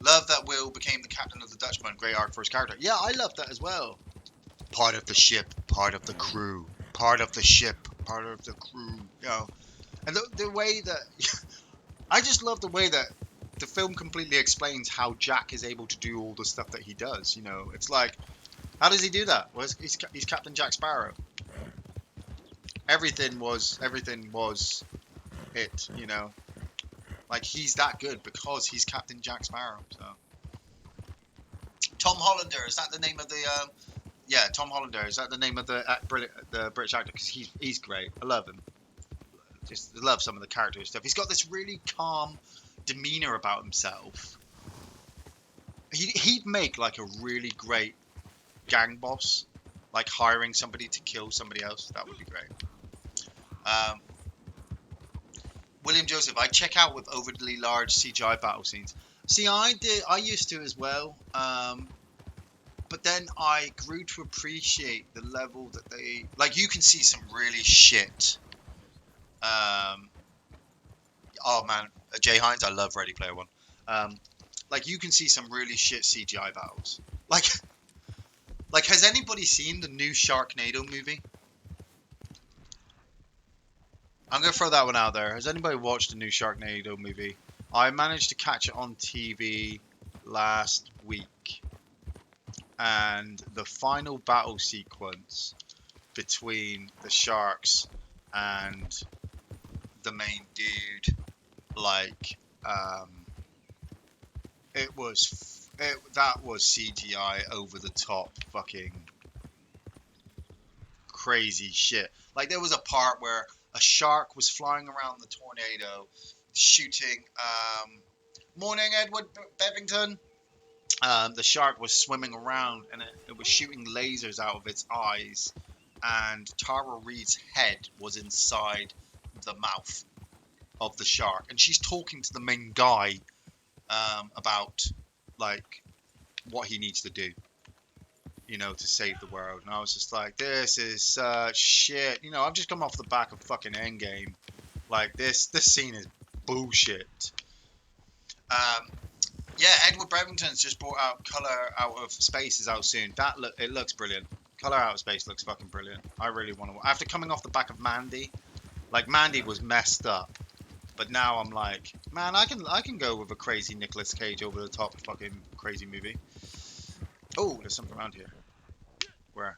love that Will became the captain of the Dutchman. Great arc for his character. Yeah, I love that as well. Part of the ship, part of the crew. Part of the ship, part of the crew. You know, and the way that I just love the way that the film completely explains how Jack is able to do all the stuff that he does. You know, it's like, how does he do that? Well, he's Captain Jack Sparrow. Everything was it. You know. Like, he's that good because he's Captain Jack Sparrow. So, Tom Hollander, is that the name of the? Yeah, Tom Hollander, is that the name of the British actor? Because he's great. I love him. Just love some of the character stuff. He's got this really calm demeanor about himself. He'd make like a really great gang boss, like hiring somebody to kill somebody else. That would be great. Um, William Joseph, I check out with overly large CGI battle scenes. See, I used to as well, but then I grew to appreciate the level that they, like, you can see some really shit oh man, Jay Hines, I love Ready Player One. Like you can see some really shit CGI battles. Like, like has anybody seen the new Sharknado movie? I'm gonna throw that one out there. Has anybody watched the new Sharknado movie? I managed to catch it on TV last week, and the final battle sequence between the sharks and the main dude, like, that was CGI over the top, fucking crazy shit. Like there was a part where a shark was flying around the tornado, shooting. Morning, Edward Bevington. The shark was swimming around and it was shooting lasers out of its eyes, and Tara Reid's head was inside the mouth of the shark, and she's talking to the main guy about like what he needs to do, you know, to save the world. And I was just like, this is shit. You know, I've just come off the back of fucking Endgame. Like this scene is bullshit. Yeah, Edward Brevington's just brought out Color Out of Space is out soon. It looks brilliant. Color Out of Space looks fucking brilliant. I really want to. After coming off the back of Mandy, like Mandy was messed up, but now I'm like, man, I can go with a crazy Nicolas Cage over the top fucking crazy movie. Oh, there's something around here. Where?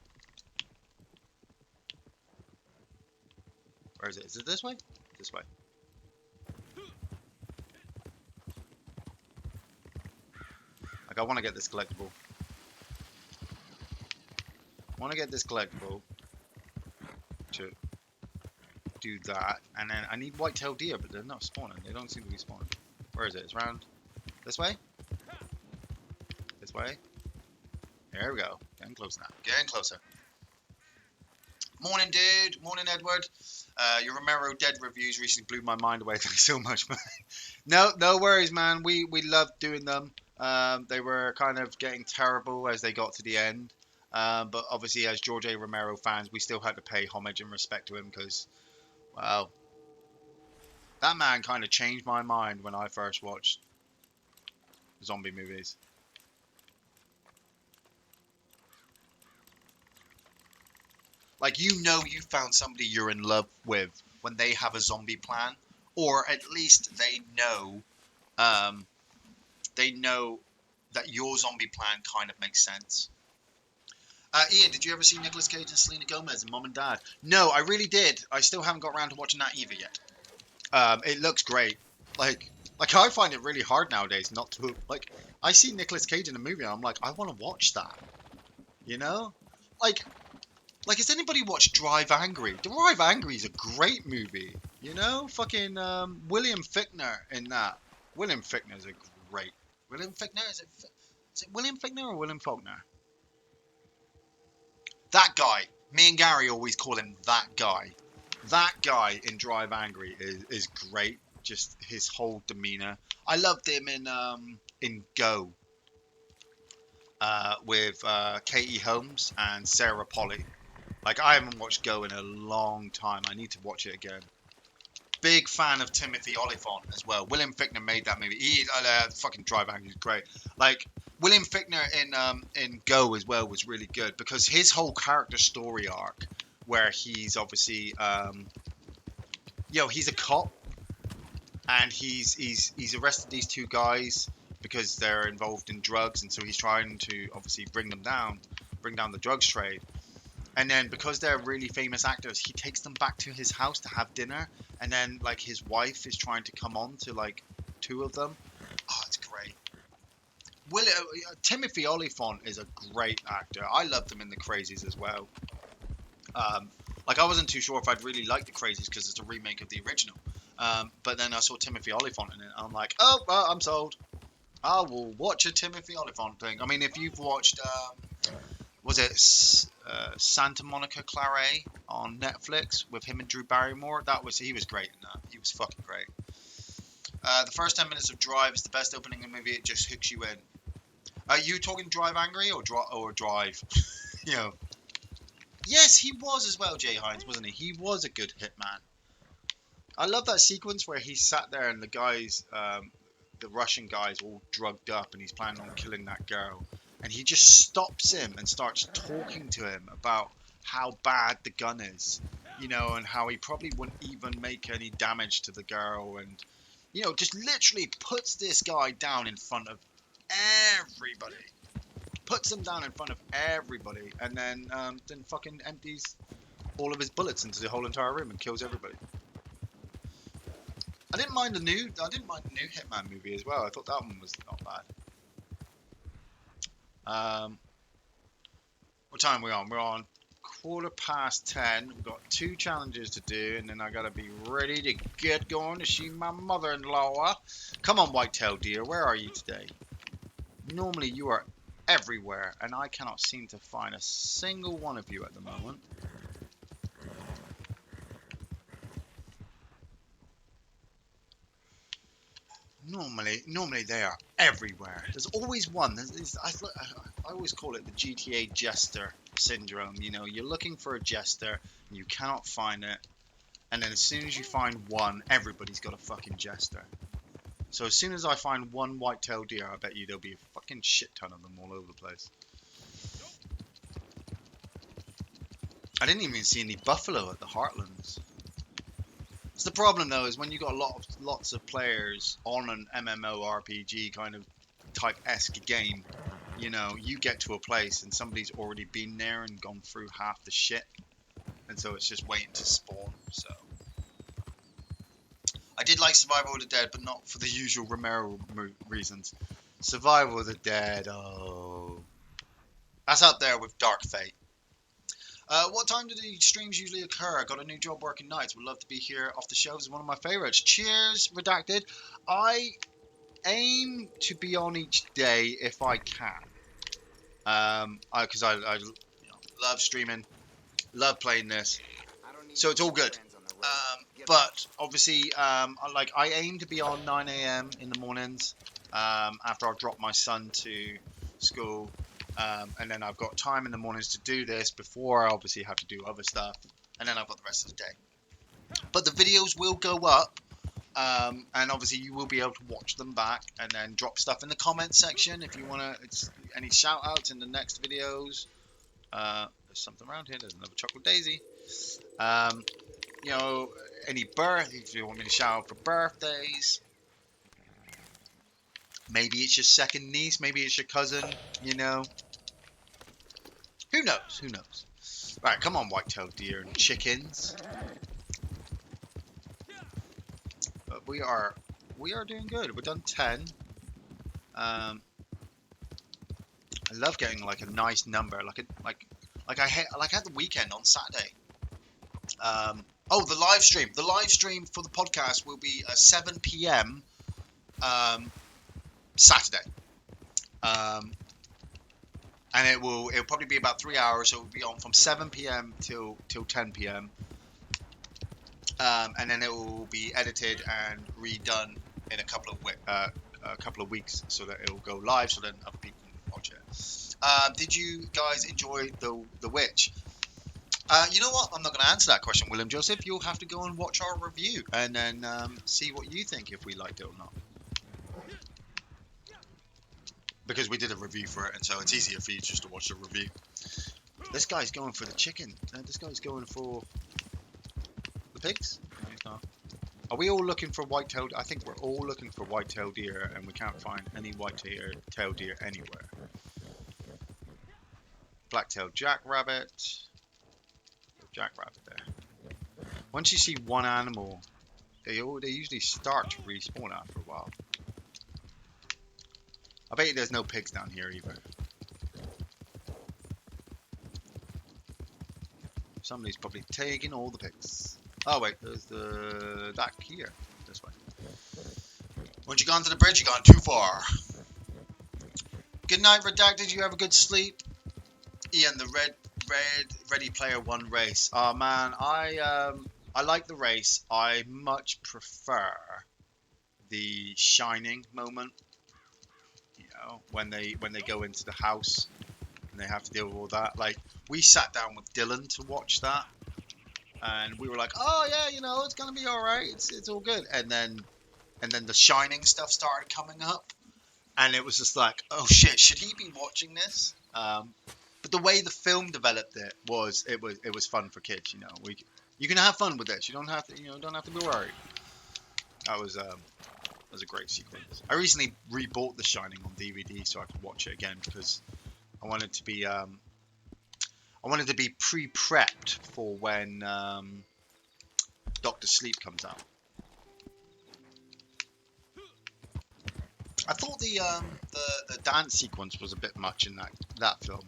Where is it? Is it this way? This way. Like, I want to get this collectible. I want to get this collectible to do that. And then I need white-tailed deer, but they're not spawning. They don't seem to be spawning. Where is it? It's around this way? This way? There we go. Getting close now. Getting closer. Morning, dude. Morning, Edward. Your Romero Dead reviews recently blew my mind away. Thanks so much, man. No worries, man. We loved doing them. They were kind of getting terrible as they got to the end. But obviously, as George A. Romero fans, we still had to pay homage and respect to him because, wow, that man kind of changed my mind when I first watched zombie movies. Like, you know, you found somebody you're in love with when they have a zombie plan, or at least they know that your zombie plan kind of makes sense. Ian, did you ever see Nicolas Cage and Selena Gomez in Mom and Dad? No, I really did. I still haven't got around to watching that either yet. It looks great. Like I find it really hard nowadays not to, like, I see Nicolas Cage in a movie and I'm like, I want to watch that. You know? Like, has anybody watched Drive Angry? Drive Angry is a great movie. You know? Fucking William Fichtner in that. William Fichtner is a great. William Fichtner? Is it William Fichtner or William Faulkner? That guy. Me and Gary always call him that guy. That guy in Drive Angry is great. Just his whole demeanor. I loved him in Go with Katie Holmes and Sarah Polley. Like, I haven't watched Go in a long time. I need to watch it again. Big fan of Timothy Olyphant as well. William Fichtner made that movie. Fucking Drive Angry is great. Like, William Fichtner in Go as well was really good because his whole character story arc, where he's obviously, he's a cop and he's arrested these two guys because they're involved in drugs, and so he's trying to obviously bring down the drugs trade. And then because they're really famous actors, he takes them back to his house to have dinner. And then, like, his wife is trying to come on to, like, two of them. Oh, it's great. Timothy Olyphant is a great actor. I loved him in The Crazies as well. Like, I wasn't too sure if I'd really like The Crazies because it's a remake of the original. But then I saw Timothy Olyphant in it. And I'm like, oh, well, I'm sold. I will watch a Timothy Olyphant thing. I mean, if you've watched... was it Santa Monica Claret on Netflix with him and Drew Barrymore? He was great in that. He was fucking great. The first 10 minutes of Drive is the best opening in the movie. It just hooks you in. Are you talking Drive Angry or Drive? You know. Yes, he was as well, Jay Hines, wasn't he? He was a good hitman. I love that sequence where he sat there and the guys, the Russian guy's all drugged up and he's planning on killing that girl. And he just stops him and starts talking to him about how bad the gun is, you know, and how he probably wouldn't even make any damage to the girl. And, you know, just literally puts this guy down in front of everybody. Puts him down in front of everybody. And then fucking empties all of his bullets into the whole entire room and kills everybody. I didn't mind the new Hitman movie as well. I thought that one was not bad. What time are we on? We're on 10:15. We've got 2 challenges to do, and then I gotta be ready to get going to see my mother-in-law. Come on, white-tailed deer, where are you today? Normally you are everywhere, and I cannot seem to find a single one of you at the moment. Normally they are everywhere. There's always one. I always call it the GTA Jester syndrome. You know, you're looking for a jester, and you cannot find it, and then as soon as you find one, everybody's got a fucking jester. So as soon as I find one white-tailed deer, I bet you there'll be a fucking shit ton of them all over the place. I didn't even see any buffalo at the Heartlands. It's the problem though, is when you got lots of players on an MMORPG kind of type-esque game, you know, you get to a place and somebody's already been there and gone through half the shit, and so it's just waiting to spawn. So I did like Survival of the Dead, but not for the usual Romero reasons. Survival of the Dead, oh, that's up there with Dark Fate. What time do the streams usually occur? I got a new job working nights. Would love to be here off the shelves. One of my favorites. Cheers, Redacted. I aim to be on each day if I can. Because I love streaming, love playing this, so it's all good. But obviously, I aim to be on 9 a.m. in the mornings after I've dropped my son to school. And then I've got time in the mornings to do this before I obviously have to do other stuff, and then I've got the rest of the day. But the videos will go up, and obviously you will be able to watch them back, and then drop stuff in the comment section if you want to. Any shout outs in the next videos. There's something around here. There's another chocolate daisy. You know, if you want me to shout out for birthdays. Maybe it's your second niece. Maybe it's your cousin. You know. Who knows? Who knows? Right, come on, white-tailed deer and chickens. But we are doing good. We've done 10. I love getting like a nice number, like I had the weekend on Saturday. The live stream. The live stream for the podcast will be 7 p.m. Saturday. And it'll probably be about 3 hours, so it'll be on from 7 p.m. till 10 p.m. And then it will be edited and redone in a couple of weeks, so that it will go live, so then other people can watch it. Did you guys enjoy the Witch? You know what? I'm not going to answer that question, William Joseph. You'll have to go and watch our review, and then see what you think, if we liked it or not. Because we did a review for it, and so it's easier for you just to watch the review. This guy's going for the chicken. This guy's going for the pigs. No, he's not. Are we all looking for white-tailed? I think we're all looking for white-tailed deer, and we can't find any white-tailed deer anywhere. Black-tailed jackrabbit. Jackrabbit there. Once you see one animal, they usually start to respawn after a while. I bet you there's no pigs down here either. Somebody's probably taking all the pigs. Oh wait, there's that here. This way. Once you gone to the bridge, you gone too far. Good night, Redacted. You have a good sleep. Ian, the Ready Player One race. Oh man, I like the race. I much prefer the Shining moment. You know, when they go into the house and they have to deal with all that. Like, we sat down with Dylan to watch that. and we were like, oh yeah, you know, it's gonna be all right. It's all good. And then the Shining stuff started coming up, and it was just like, oh shit, should he be watching this? But the way the film developed it was fun for kids. You know, you can have fun with this. You don't have to be worried. That was a great sequence. I recently rebought The Shining on DVD so I could watch it again because I wanted to be pre-prepped for when Doctor Sleep comes out. I thought the dance sequence was a bit much in that film.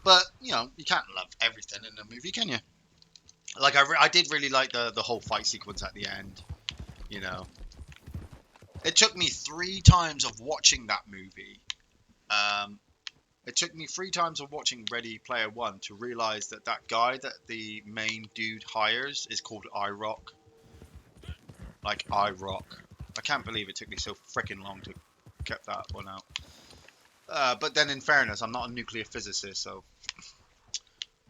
But you know, you can't love everything in a movie, can you? Like I did really like the whole fight sequence at the end. You know, it took me 3 times of watching that movie. It took me 3 times of watching Ready Player One to realize that guy that the main dude hires is called IROC. Like IROC. I can't believe it took me so freaking long to get that one out. But then, in fairness, I'm not a nuclear physicist, so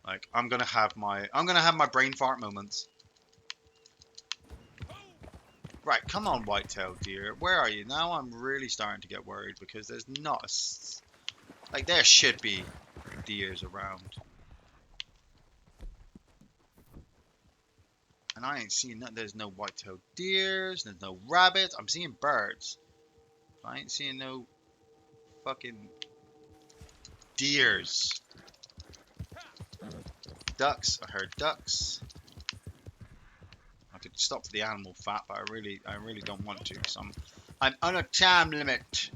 like I'm gonna have my brain fart moments. Right, come on, white-tailed deer. Where are you now? I'm really starting to get worried because there's not like there should be deers around, and I ain't seeing that. There's no white-tailed deers. There's no rabbits. I'm seeing birds. I ain't seeing no fucking deers. Ducks. I heard ducks. I could stop for the animal fat, but I really don't want to because I'm on a time limit.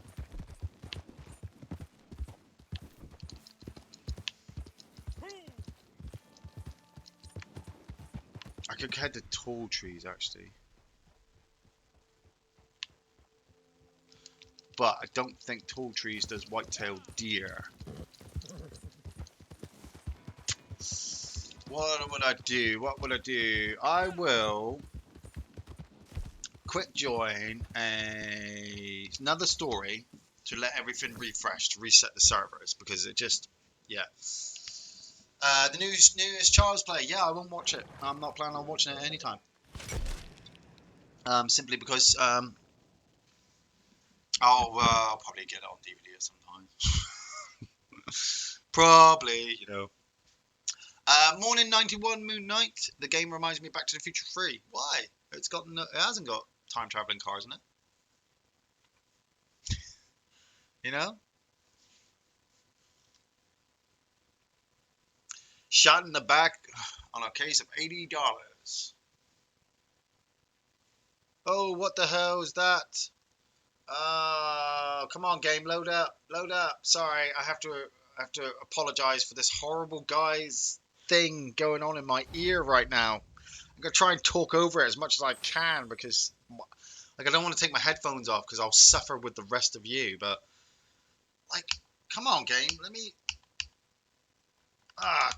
I could head to tall trees actually, but I don't think tall trees does white-tailed deer. What would I do? What would I do? I will quick join another story to let everything refresh, to reset the servers, because it just, yeah. The newest Child's Play, yeah, I won't watch it. I'm not planning on watching it anytime. Simply because I'll probably get it on DVD at some time. Probably, you know. Morning 91 Moon Knight. The game reminds me of Back to the Future 3. Why? It hasn't got time traveling cars in it. You know? Shot in the back on a case of $80. Oh, what the hell is that? Come on, game, load up, load up. Sorry, I have to apologize for this horrible guy's thing going on in my ear right now. I'm gonna try and talk over it as much as I can because, like, I don't want to take my headphones off because I'll suffer with the rest of you. But, like, come on, game, let me.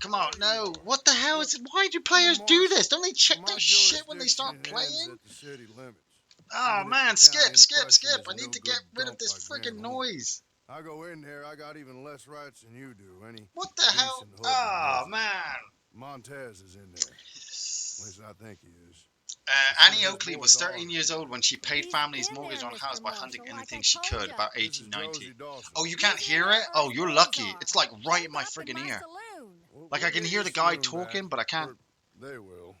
Come on, no. What the hell is it? Why do players do this? Don't they check their shit when they start playing? Oh man, skip. I need to get rid of this friggin' noise.
I go in there, I got even less rights than you do.
What the hell? Oh man.
Montez is in there. At least I think he is.
Annie Oakley was 13 years old when she paid family's mortgage on a house by hunting anything she could, about 1890. Oh, you can't hear it? Oh, you're lucky. It's like right in my friggin' ear. Like I can hear the guy talking, but I can't.
They will.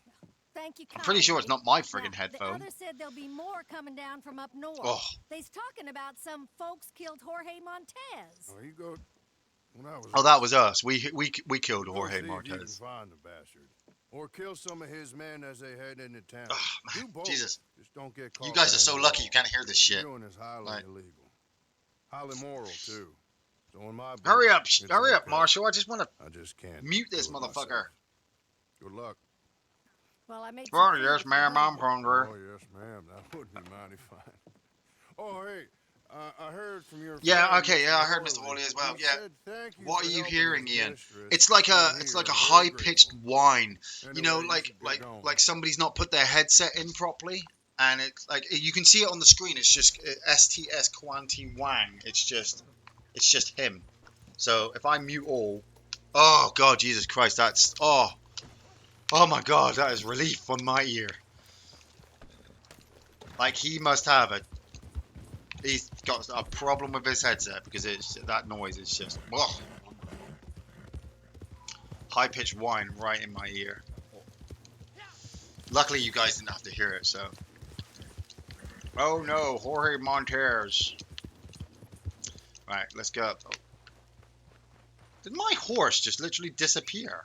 Thank you.
I'm pretty sure it's not my friggin' headphone.
The other said there'll be more coming down from up north.
Oh.
They's talking about some folks killed Jorge Montez.
Oh, he go.
Oh, that was us. We killed Jorge Montez.
Find the bastard. Or kill some of his men as they head into town.
Oh, man.
Do both.
Jesus.
Just don't get caught.
You guys are so lucky you can't hear this shit.
Doing is highly illegal. Highly moral, too. So in my book,
hurry up,
okay.
Marshall. I just
can't
mute this motherfucker.
Myself. Good luck.
Well, I made
Oh, yes, ma'am, I'm hungry.
Oh, yes, ma'am. That would be mighty fine. Oh, hey. I heard from your
Yeah, okay, yeah, I heard Mr. Wally as well. Yeah. What are you hearing, Ian? It's like a high-pitched whine. You know, like somebody's not put their headset in properly, and it's like you can see it on the screen. It's just STS Quanti Wang. It's just him. So if I mute all, Oh God, Jesus Christ, that's oh my God, that is relief on my ear. Like he must have a he's got a problem with his headset because it's that noise is just high pitched whine right in my ear. Luckily, you guys didn't have to hear it, so. Oh no, Jorge Montez. Right, let's go. Oh. Did my horse just literally disappear?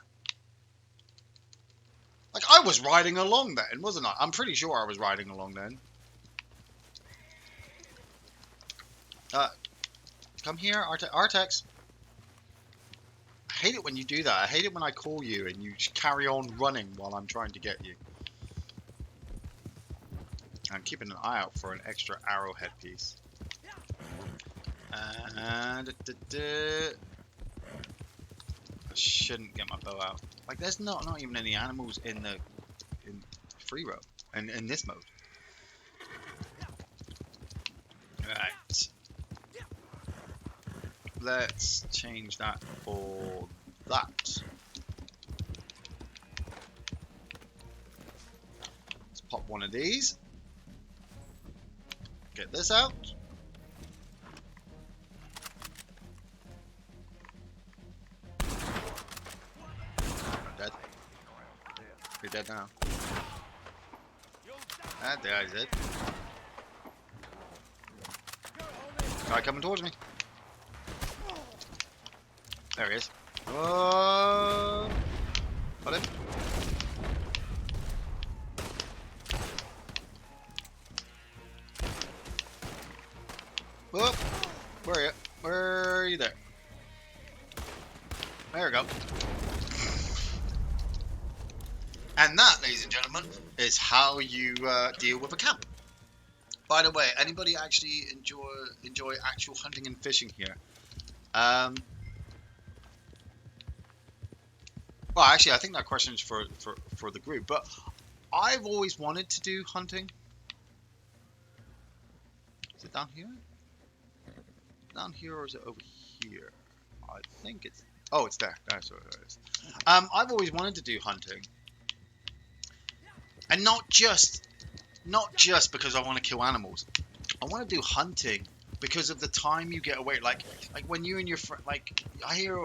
Like, I was riding along then, wasn't I? I'm pretty sure I was riding along then. Come here, Artex. I hate it when you do that. I hate it when I call you and you carry on running while I'm trying to get you. I'm keeping an eye out for an extra arrowhead piece. And I shouldn't get my bow out. Like, there's not even any animals in free roam and in this mode. Right. Let's change that for that. Let's pop one of these. Get this out. Dead. You're dead now. Ah, there he's dead. Guy coming towards me. There he is. Got him. Whoop. Where are you? Where are you there? There we go. And that, ladies and gentlemen, is how you deal with a camp. By the way, anybody actually enjoy actual hunting and fishing here? Well, actually, I think that question is for the group. But I've always wanted to do hunting. Is it down here? Down here, or is it over here? I think it's. Oh, it's there. That's what it is. I've always wanted to do hunting, and not just because I want to kill animals. I want to do hunting because of the time you get away. Like when you and your friend, like I hear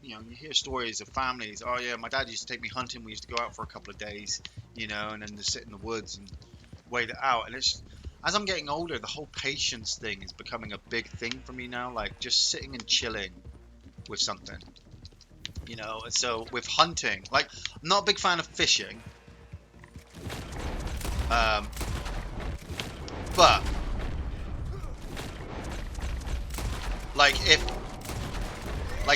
you hear stories of families. Oh yeah, my dad used to take me hunting. We used to go out for a couple of days, and then just sit in the woods and wait it out. And it's as I'm getting older, the whole patience thing is becoming a big thing for me now. Like just sitting and chilling with something, And so with hunting, like I'm not a big fan of fishing. But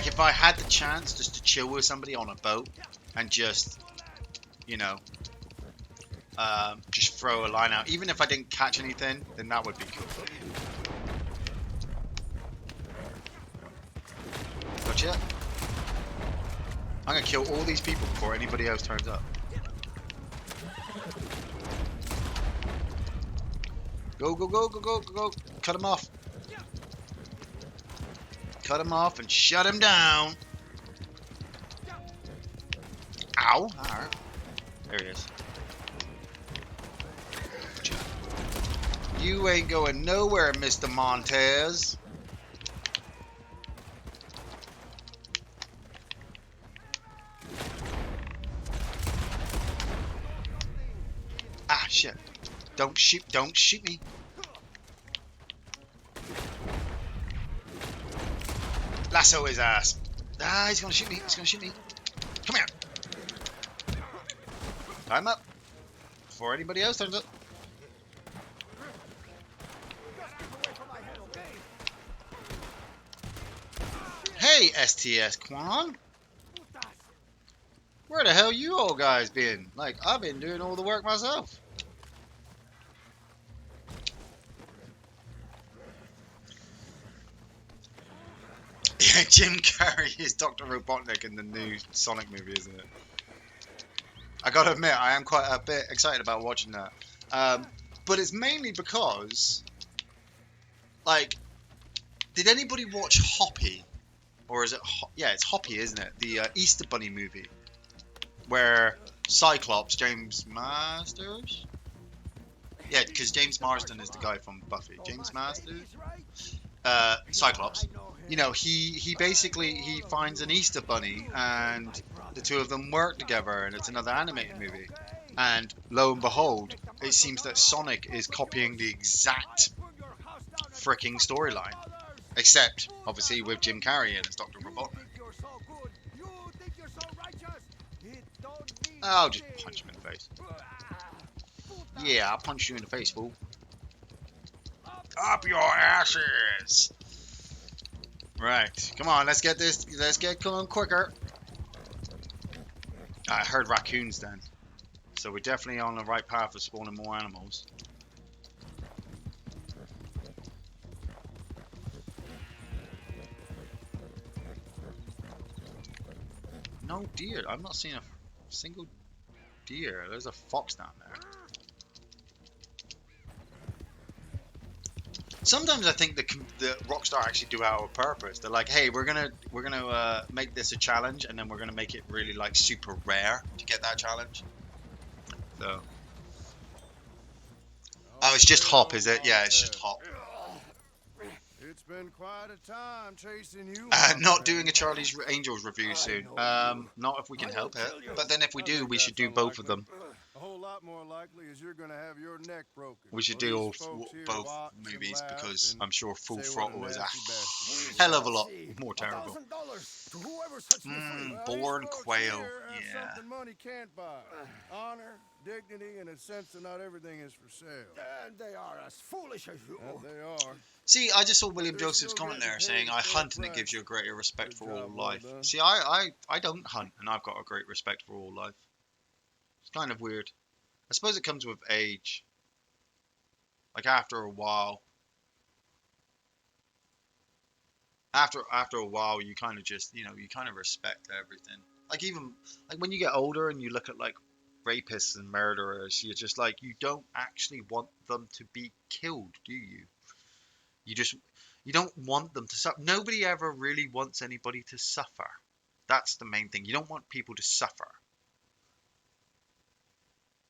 if I had the chance just to chill with somebody on a boat and just just throw a line out, even if I didn't catch anything, then that would be cool. Gotcha. I'm gonna kill all these people before anybody else turns up. Go, go, go, go, go, go, go. Cut him off. Cut him off and shut him down. Ow. Alright. There he is. You ain't going nowhere, Mr. Montez. Ah, shit. Don't shoot me. Lasso his ass. Ah, he's gonna shoot me. He's gonna shoot me. Come here. Time up. Before anybody else turns up. Hey, STS Quan. Where the hell you all guys been? Like, I've been doing all the work myself. Yeah, Jim Carrey is Dr. Robotnik in the new Sonic movie, isn't it? I gotta admit, I am quite a bit excited about watching that. But it's mainly because, like, did anybody watch Hoppy or is it? Yeah, it's Hoppy, isn't it? The Easter Bunny movie, where Cyclops, James Masters. Yeah, because James Marsden is the guy from Buffy. James Masters, Cyclops. You know, he basically he finds an Easter bunny, and the two of them work together, and it's another animated movie. And lo and behold, it seems that Sonic is copying the exact freaking storyline, except obviously with Jim Carrey in as Dr. Robotnik. I'll just punch him in the face. Yeah, I'll punch you in the face, fool. Up your asses! Right, come on, let's get this. Let's get going quicker. I heard raccoons then, so we're definitely on the right path of spawning more animals. No deer. I'm not seeing a single deer. There's a fox down there. Sometimes I think the Rockstar actually do it out of purpose. They're like, hey, we're gonna make this a challenge, and then we're gonna make it really like super rare to get that challenge. So, oh, it's just Hop, is it? Yeah, it's just Hop.
It's been quite a time chasing you.
Not doing a Charlie's Angels review soon. Not if we can help it. But then if we do, we should do both of them.
A whole lot more likely is you're gonna have your neck broken.
We should do both movies because I'm sure Full Throttle is a hell of a lot more terrible. Born Quail, yeah.
Something money can't buy. Honor, dignity, and a sense that not everything is for sale.
And they are as foolish as you.
They are.
See, I just saw William Joseph's comment there saying, I hunt and it gives you a greater respect for all life. See, I don't hunt and I've got a great respect for all life. It's kind of weird. I suppose it comes with age. Like after a while. After a while, you kind of just, you kind of respect everything. Like even, like when you get older and you look at like rapists and murderers, you're just like, you don't actually want them to be killed, do you? You don't want them to suffer. Nobody ever really wants anybody to suffer. That's the main thing. You don't want people to suffer.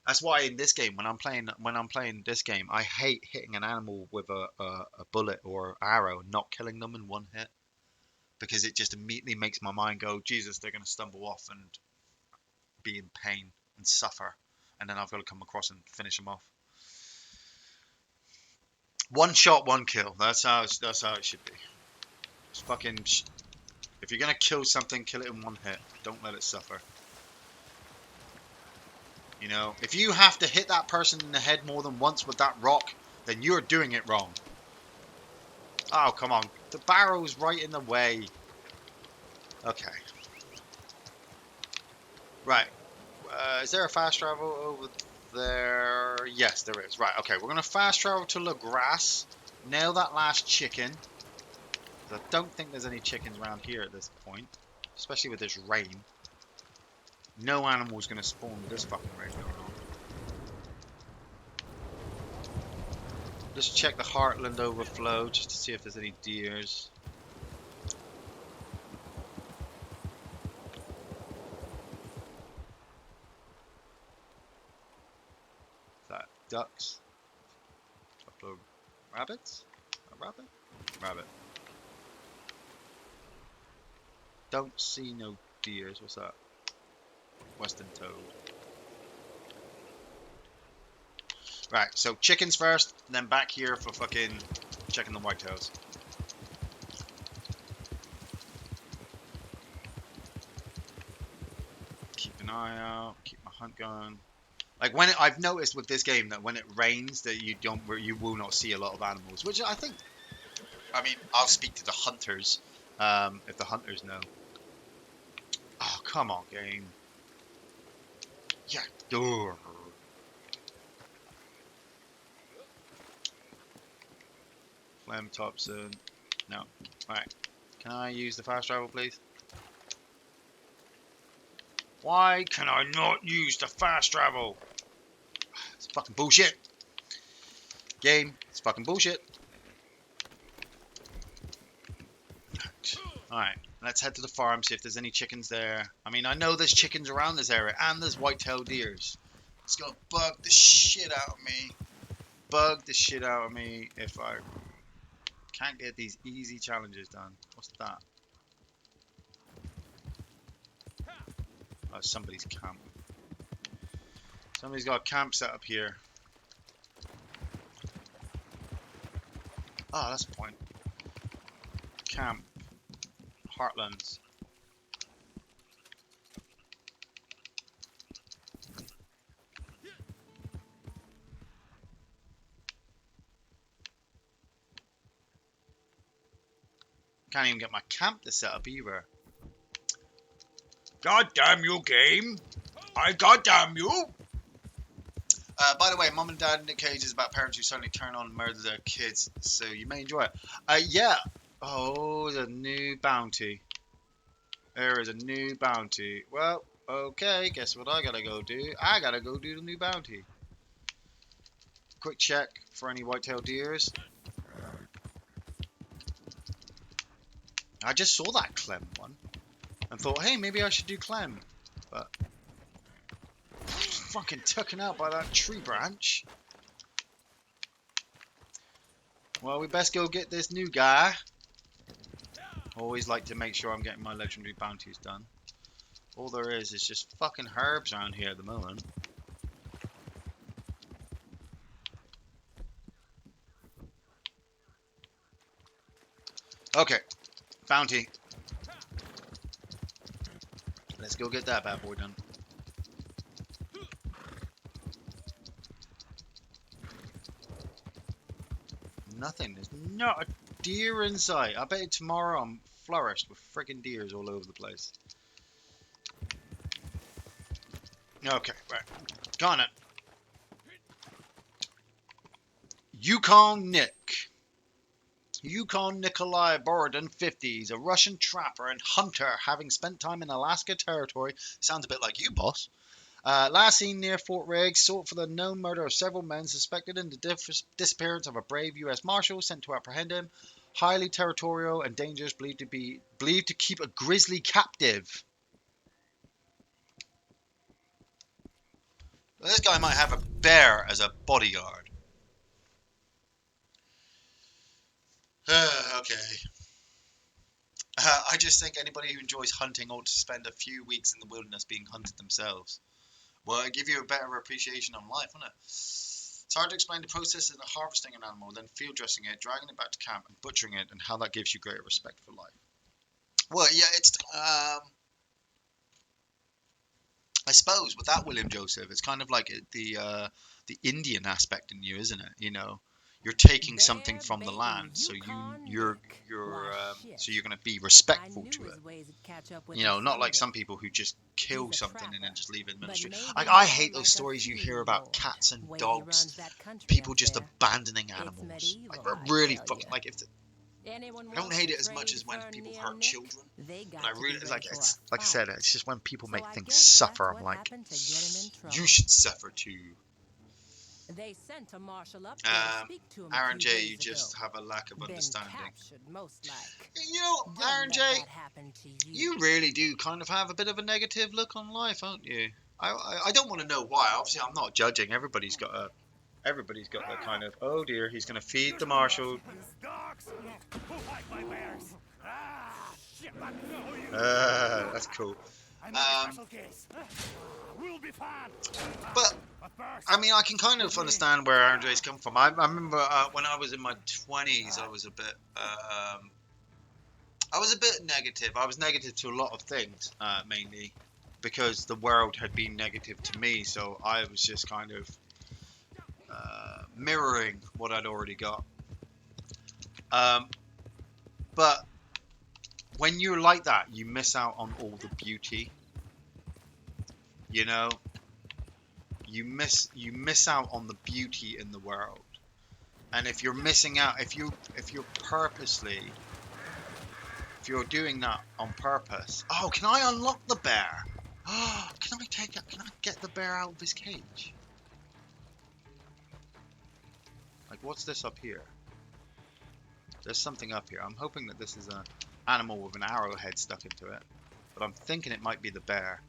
That's why in this game, when I'm playing this game, I hate hitting an animal with a bullet or arrow and not killing them in one hit, because it just immediately makes my mind go, Jesus, they're going to stumble off and be in pain and suffer, and then I've got to come across and finish them off. One shot, one kill. That's how it should be. It's fucking. If you're gonna kill something, kill it in one hit. Don't let it suffer. You know, if you have to hit that person in the head more than once with that rock, then you're doing it wrong. Oh, come on. The barrel's right in the way. Okay. Right. Is there a fast travel over there? Yes, there is. Right, okay. We're going to fast travel to La Grasse. Nail that last chicken. I don't think there's any chickens around here at this point. Especially with this rain. No animal's going to spawn with this fucking rain going on. Just check the Heartland overflow just to see if there's any deers. Is that ducks? A couple of rabbits? A rabbit? Rabbit. Don't see no deers. What's that? Western toad. Right, so chickens first, then back here for fucking checking the whitetails. Keep an eye out, keep my hunt going. Like when I've noticed with this game that when it rains that you will not see a lot of animals, which I think. I mean, I'll speak to the hunters if the hunters know. Oh, come on, game. Yeah, door. Flame Thompson. No. Alright. Can I use the fast travel, please? Why can I not use the fast travel? It's fucking bullshit. Game, it's fucking bullshit. Alright. Let's head to the farm, see if there's any chickens there. I mean, I know there's chickens around this area, and there's white-tailed deers. It's gonna bug the shit out of me. Bug the shit out of me if I can't get these easy challenges done. What's that? Oh, somebody's camp. Somebody's got a camp set up here. Oh, that's the point. Camp. Heartlands. Can't even get my camp to set up either. God damn you, game! I goddamn you! By the way, Mom and Dad Nick Cage is about parents who suddenly turn on and murder their kids, so you may enjoy it. Yeah. Oh, the new bounty. There is a new bounty. Well, okay, guess what I gotta go do? I gotta go do the new bounty. Quick check for any white-tailed deers. I just saw that Clem one and thought, hey, maybe I should do Clem, but fucking taken out by that tree branch. Well, we best go get this new guy. Always like to make sure I'm getting my legendary bounties done. All there is just fucking herbs around here at the moment. Okay, bounty. Let's go get that bad boy done. Nothing. There's not a deer in sight. I bet you tomorrow I'm flourished with friggin' deers all over the place. Okay, right. Got it. Yukon Nick. Yukon Nikolai Borodin, 50s, a Russian trapper and hunter having spent time in Alaska Territory. Sounds a bit like you, boss. Last seen near Fort Riggs, sought for the known murder of several men, suspected in the disappearance of a brave U.S. Marshal sent to apprehend him. Highly territorial and dangerous, believed to keep a grizzly captive. Well, this guy might have a bear as a bodyguard. Okay. I just think anybody who enjoys hunting ought to spend a few weeks in the wilderness being hunted themselves. Well, it'll give you a better appreciation on life, won't it? It's hard to explain the process of harvesting an animal, then field dressing it, dragging it back to camp, and butchering it, and how that gives you greater respect for life. Well, yeah, it's I suppose with that William Joseph, it's kind of like the Indian aspect in you, isn't it? You know, you're taking something from the land, so you're going to be respectful to it. You know, not like some people who just kill something and then just leave it in the street. Like, I hate those stories you hear about cats and dogs, people just abandoning animals. Like, really fucking, like, I don't hate it as much as when people hurt children, but I really like it's like I said, it's just when people make things suffer. I'm like, you should suffer too.
They sent a marshal up
Aaron J, you just have a lack of understanding. You know, Aaron J, you really do kind of have a bit of a negative look on life, don't you? I don't want to know why. Obviously, I'm not judging. Everybody's got the kind of, oh dear, he's going to feed the marshal. That's cool. But I mean, I can kind of understand where Aaron J's come from. I remember when I was in my 20s, I was a bit negative. I was negative to a lot of things, mainly because the world had been negative to me. So I was just kind of mirroring what I'd already got. But when you're like that, you miss out on all the beauty. You know, you miss out on the beauty in the world. And if you're missing out, if you're doing that on purpose. Oh, can I unlock the bear? Oh, can I get the bear out of his cage? Like, what's this up here? There's something up here. I'm hoping that this is animal with an arrowhead stuck into it. But I'm thinking it might be the bear.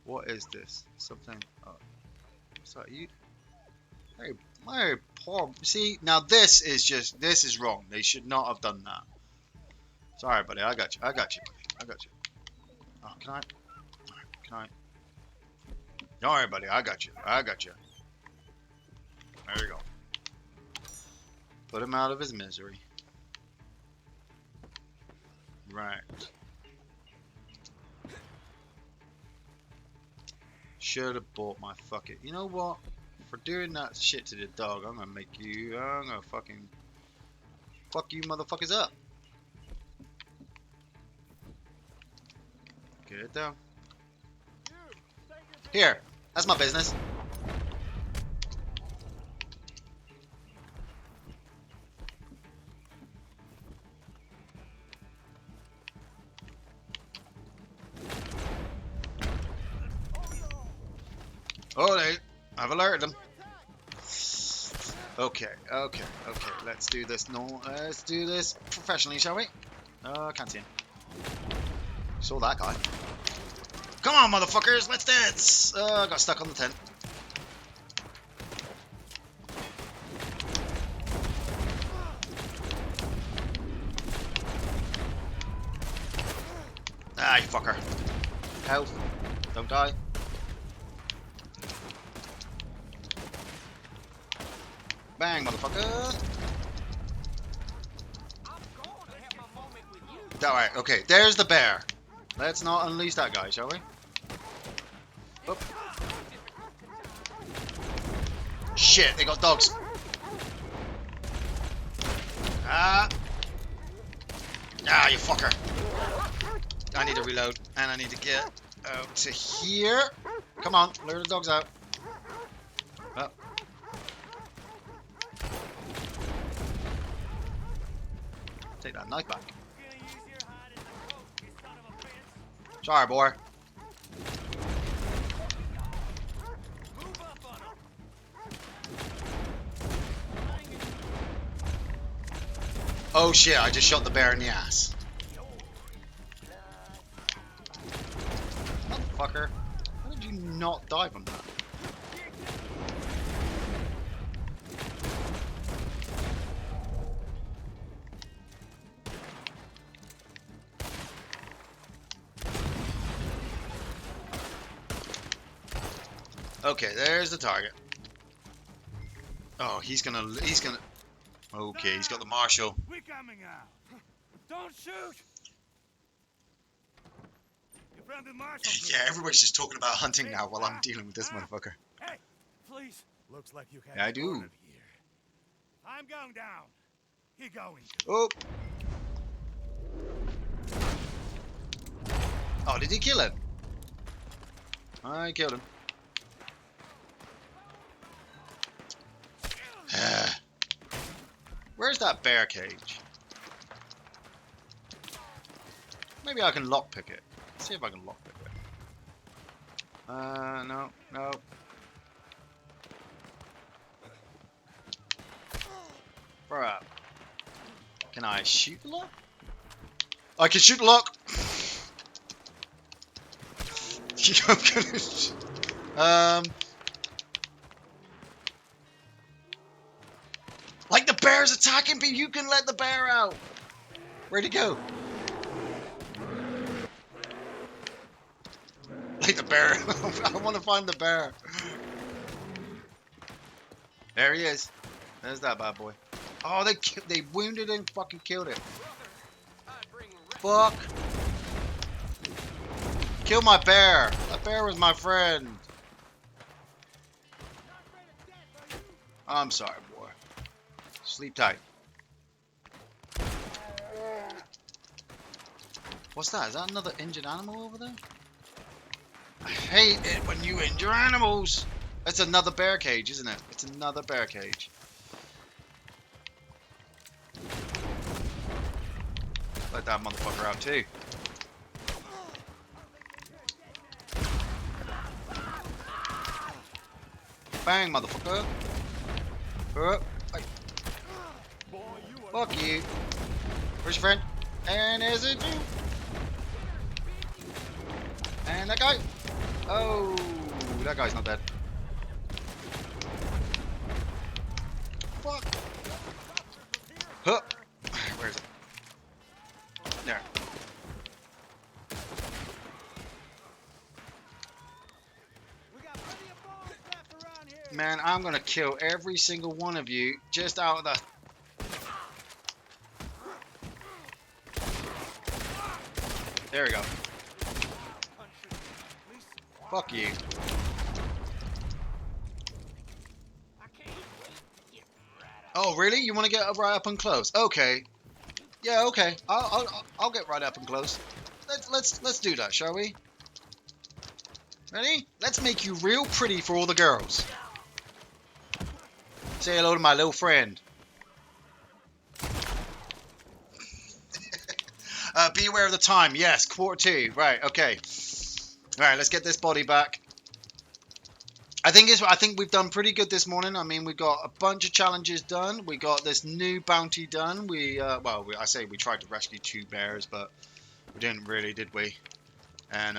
What is this? Something. Oh, sorry, you. Very poor. See, now this is just. This is wrong. They should not have done that. Sorry, buddy. I got you. I got you, buddy. I got you. Oh, can I? Can I? Don't worry, buddy. I got you. I got you. There you go. Put him out of his misery. Right. Should have bought my fuck it. You know what? For doing that shit to the dog, I'm gonna make you. I'm gonna fucking fuck you motherfuckers up. Get it down. Here. That's my business. Oh, I've alerted them. Okay. Let's do this. No, let's do this professionally, shall we? I can't see him. Saw that guy. Come on, motherfuckers, let's dance. I got stuck on the tent. Ah, you fucker. Health. Don't die. Bang, motherfucker. Alright, okay, there's the bear. Let's not unleash that guy, shall we? Oop. Shit, they got dogs. Ah, you fucker. I need to reload, and I need to get out to here. Come on, lure the dogs out. Oh. Take that knife back. Sorry, boy. Oh shit, I just shot the bear in the ass. Motherfucker. How did you not die from that? Okay, there's the target. Oh, he's gonna. Okay, he's got the marshal.
We're coming out. Don't shoot. Your friend the marshal.
Yeah, everybody's just talking about hunting now while I'm dealing with this motherfucker.
Hey, please. Looks like you have.
Yeah, I do.
Here. I'm going down. You're going.
Oh. Oh, did he kill him? I killed him. Where's that bear cage? Maybe I can lockpick it. Let's see if I can lockpick it. No. Bruh. Can I shoot the lock? I can shoot the lock! I'm gonna like the bear's attacking me, you can let the bear out! Where'd he go? Like the bear. I want to find the bear. There he is. There's that bad boy. Oh, they wounded and fucking killed it. Fuck. Kill my bear. That bear was my friend. I'm sorry, boy. Sleep tight. What's that? Is that another injured animal over there? I hate it when you injure animals. It's another bear cage, isn't it? It's another bear cage. Let that motherfucker out too. Bang, motherfucker. Hey. Fuck you. Where's your friend? And is it you? And that guy. Oh, that guy's not dead. Fuck. Huh. Where is it? There. Man, I'm gonna kill every single one of you just out of the... There we go. Fuck you. Oh, really? You want to get right up and close? Okay. Yeah, okay. I'll get right up and close. Let's do that, shall we? Ready? Let's make you real pretty for all the girls. Say hello to my little friend. Be aware of the time. Yes, 1:45. Right. Okay. All right. Let's get this body back. I think we've done pretty good this morning. I mean, we got a bunch of challenges done. We got this new bounty done. I say we tried to rescue 2 bears, but we didn't really, did we? And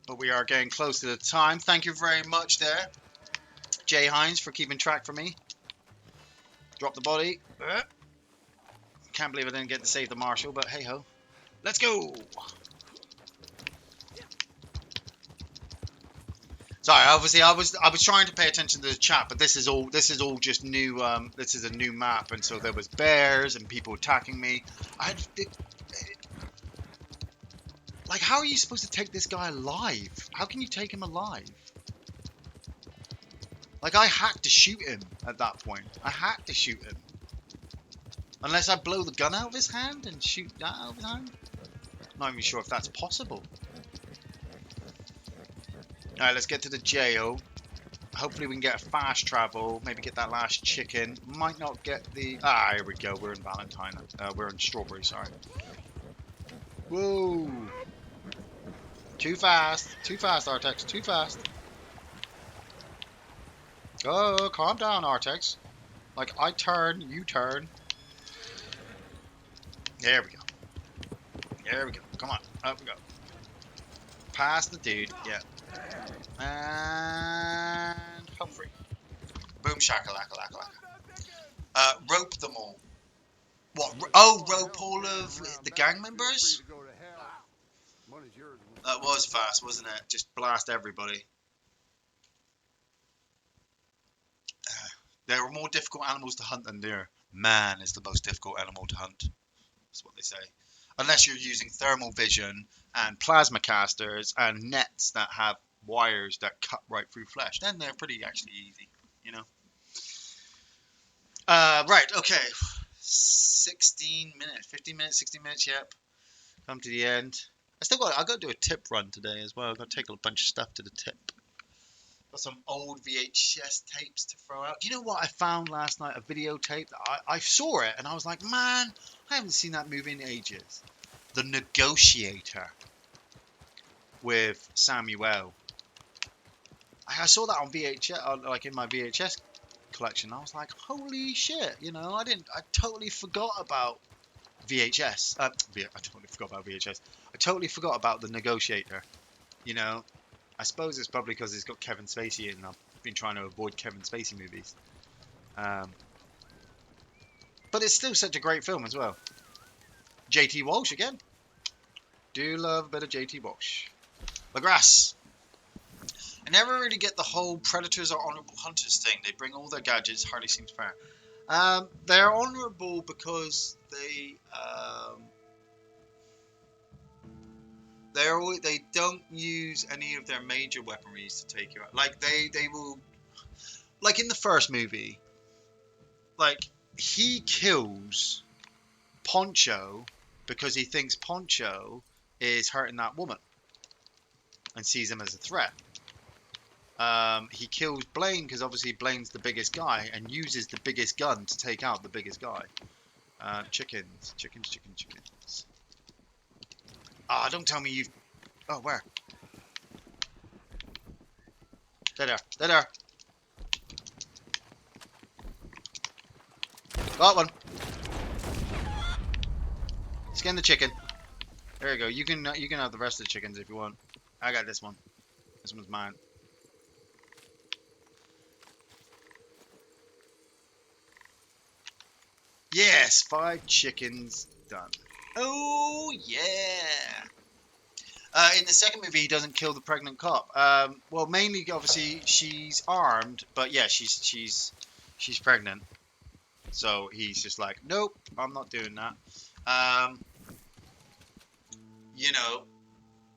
but we are getting close to the time. Thank you very much there, Jay Hines, for keeping track for me. Drop the body. Can't believe I didn't get to save the marshal, but hey ho. Let's go. Sorry, obviously I was trying to pay attention to the chat, but this is all just new. This is a new map, and so there was bears and people attacking me. Like, how are you supposed to take this guy alive? How can you take him alive? Like, I had to shoot him at that point. I had to shoot him. Unless I blow the gun out of his hand and shoot that out of his hand. Not even sure if that's possible. Alright, let's get to the jail. Hopefully we can get a fast travel. Maybe get that last chicken. Might not get the... Ah, here we go. We're in Valentine. We're in Strawberry, sorry. Whoa. Too fast. Too fast, Artex. Too fast. Oh, calm down, Artex. Like, I turn, you turn. There we go. There we go. Come on. Up we go. Past the dude. Yeah. And home free. Boom shakalaka laka laka. Rope them all. What? Oh, rope all of the gang members? That was fast, wasn't it? Just blast everybody. There are more difficult animals to hunt than deer. Man is the most difficult animal to hunt. That's what they say. Unless you're using thermal vision and plasma casters and nets that have wires that cut right through flesh, then they're pretty actually easy, you know. Right, okay. 16 minutes, 15 minutes, 16 minutes, yep. Come to the end. I got to do a tip run today as well. I've got to take a bunch of stuff to the tip. Got some old VHS tapes to throw out. Do you know what I found last night? A videotape. I saw it and I was like, man, I haven't seen that movie in ages. The Negotiator with Samuel. I saw that on VHS, like in my VHS collection. I was like, holy shit, you know, I totally forgot about VHS. I totally forgot about VHS. I totally forgot about The Negotiator, you know. I suppose it's probably because it's got Kevin Spacey in, and I've been trying to avoid Kevin Spacey movies. But it's still such a great film as well. JT Walsh again. Do love a bit of JT Walsh. LaGrasse. I never really get the whole predators are honorable hunters thing. They bring all their gadgets. Hardly seems fair. They're honorable because they don't use any of their major weaponries to take you out. Like they will, like in the first movie, like he kills Poncho because he thinks Poncho is hurting that woman and sees him as a threat. He kills Blaine because obviously Blaine's the biggest guy and uses the biggest gun to take out the biggest guy. Chickens. Chickens, chickens, chickens. Ah, don't tell me you've... Oh, where? There. Got one. Skin the chicken. There you go. You can have the rest of the chickens if you want. I got this one. This one's mine. Yes, 5 chickens done. Oh yeah. In the second movie, he doesn't kill the pregnant cop. Well, mainly, obviously, she's armed, but yeah, she's pregnant. So he's just like, nope, I'm not doing that. Um, you know,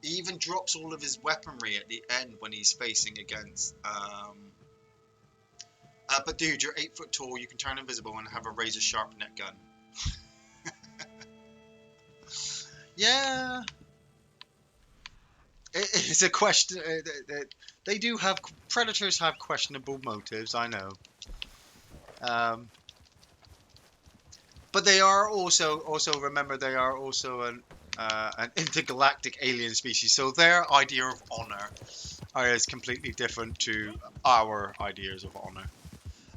he even drops all of his weaponry at the end when he's facing against. But dude, you're 8 foot tall. You can turn invisible and have a razor sharp net gun. Yeah, it's a question. They do have predators have questionable motives. I know. Um, but they are also remember they are also an intergalactic alien species. So their idea of honor is completely different to our ideas of honor.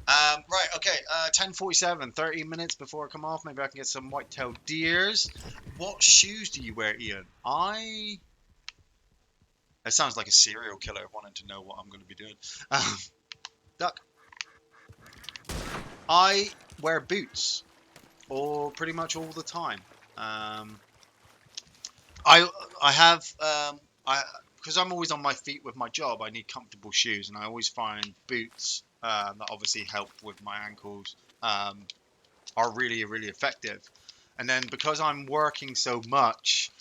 Right, okay, 10:47, 30 minutes before I come off. Maybe I can get some white-tailed deers. What shoes do you wear, Ian? That sounds like a serial killer wanting to know what I'm going to be doing. Duck. I wear boots, or pretty much all the time. I have because I'm always on my feet with my job. I need comfortable shoes, and I always find boots that obviously help with my ankles are really effective. And then because I'm working so much,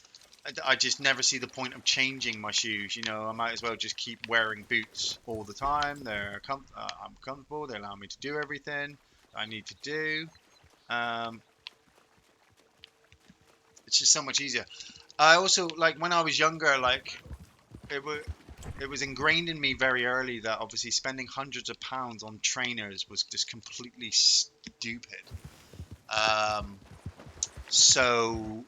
I just never see the point of changing my shoes. You know, I might as well just keep wearing boots all the time. I'm comfortable. They allow me to do everything I need to do. It's just so much easier. I also like when I was younger, like it was ingrained in me very early that obviously spending hundreds of pounds on trainers was just completely stupid. Um, so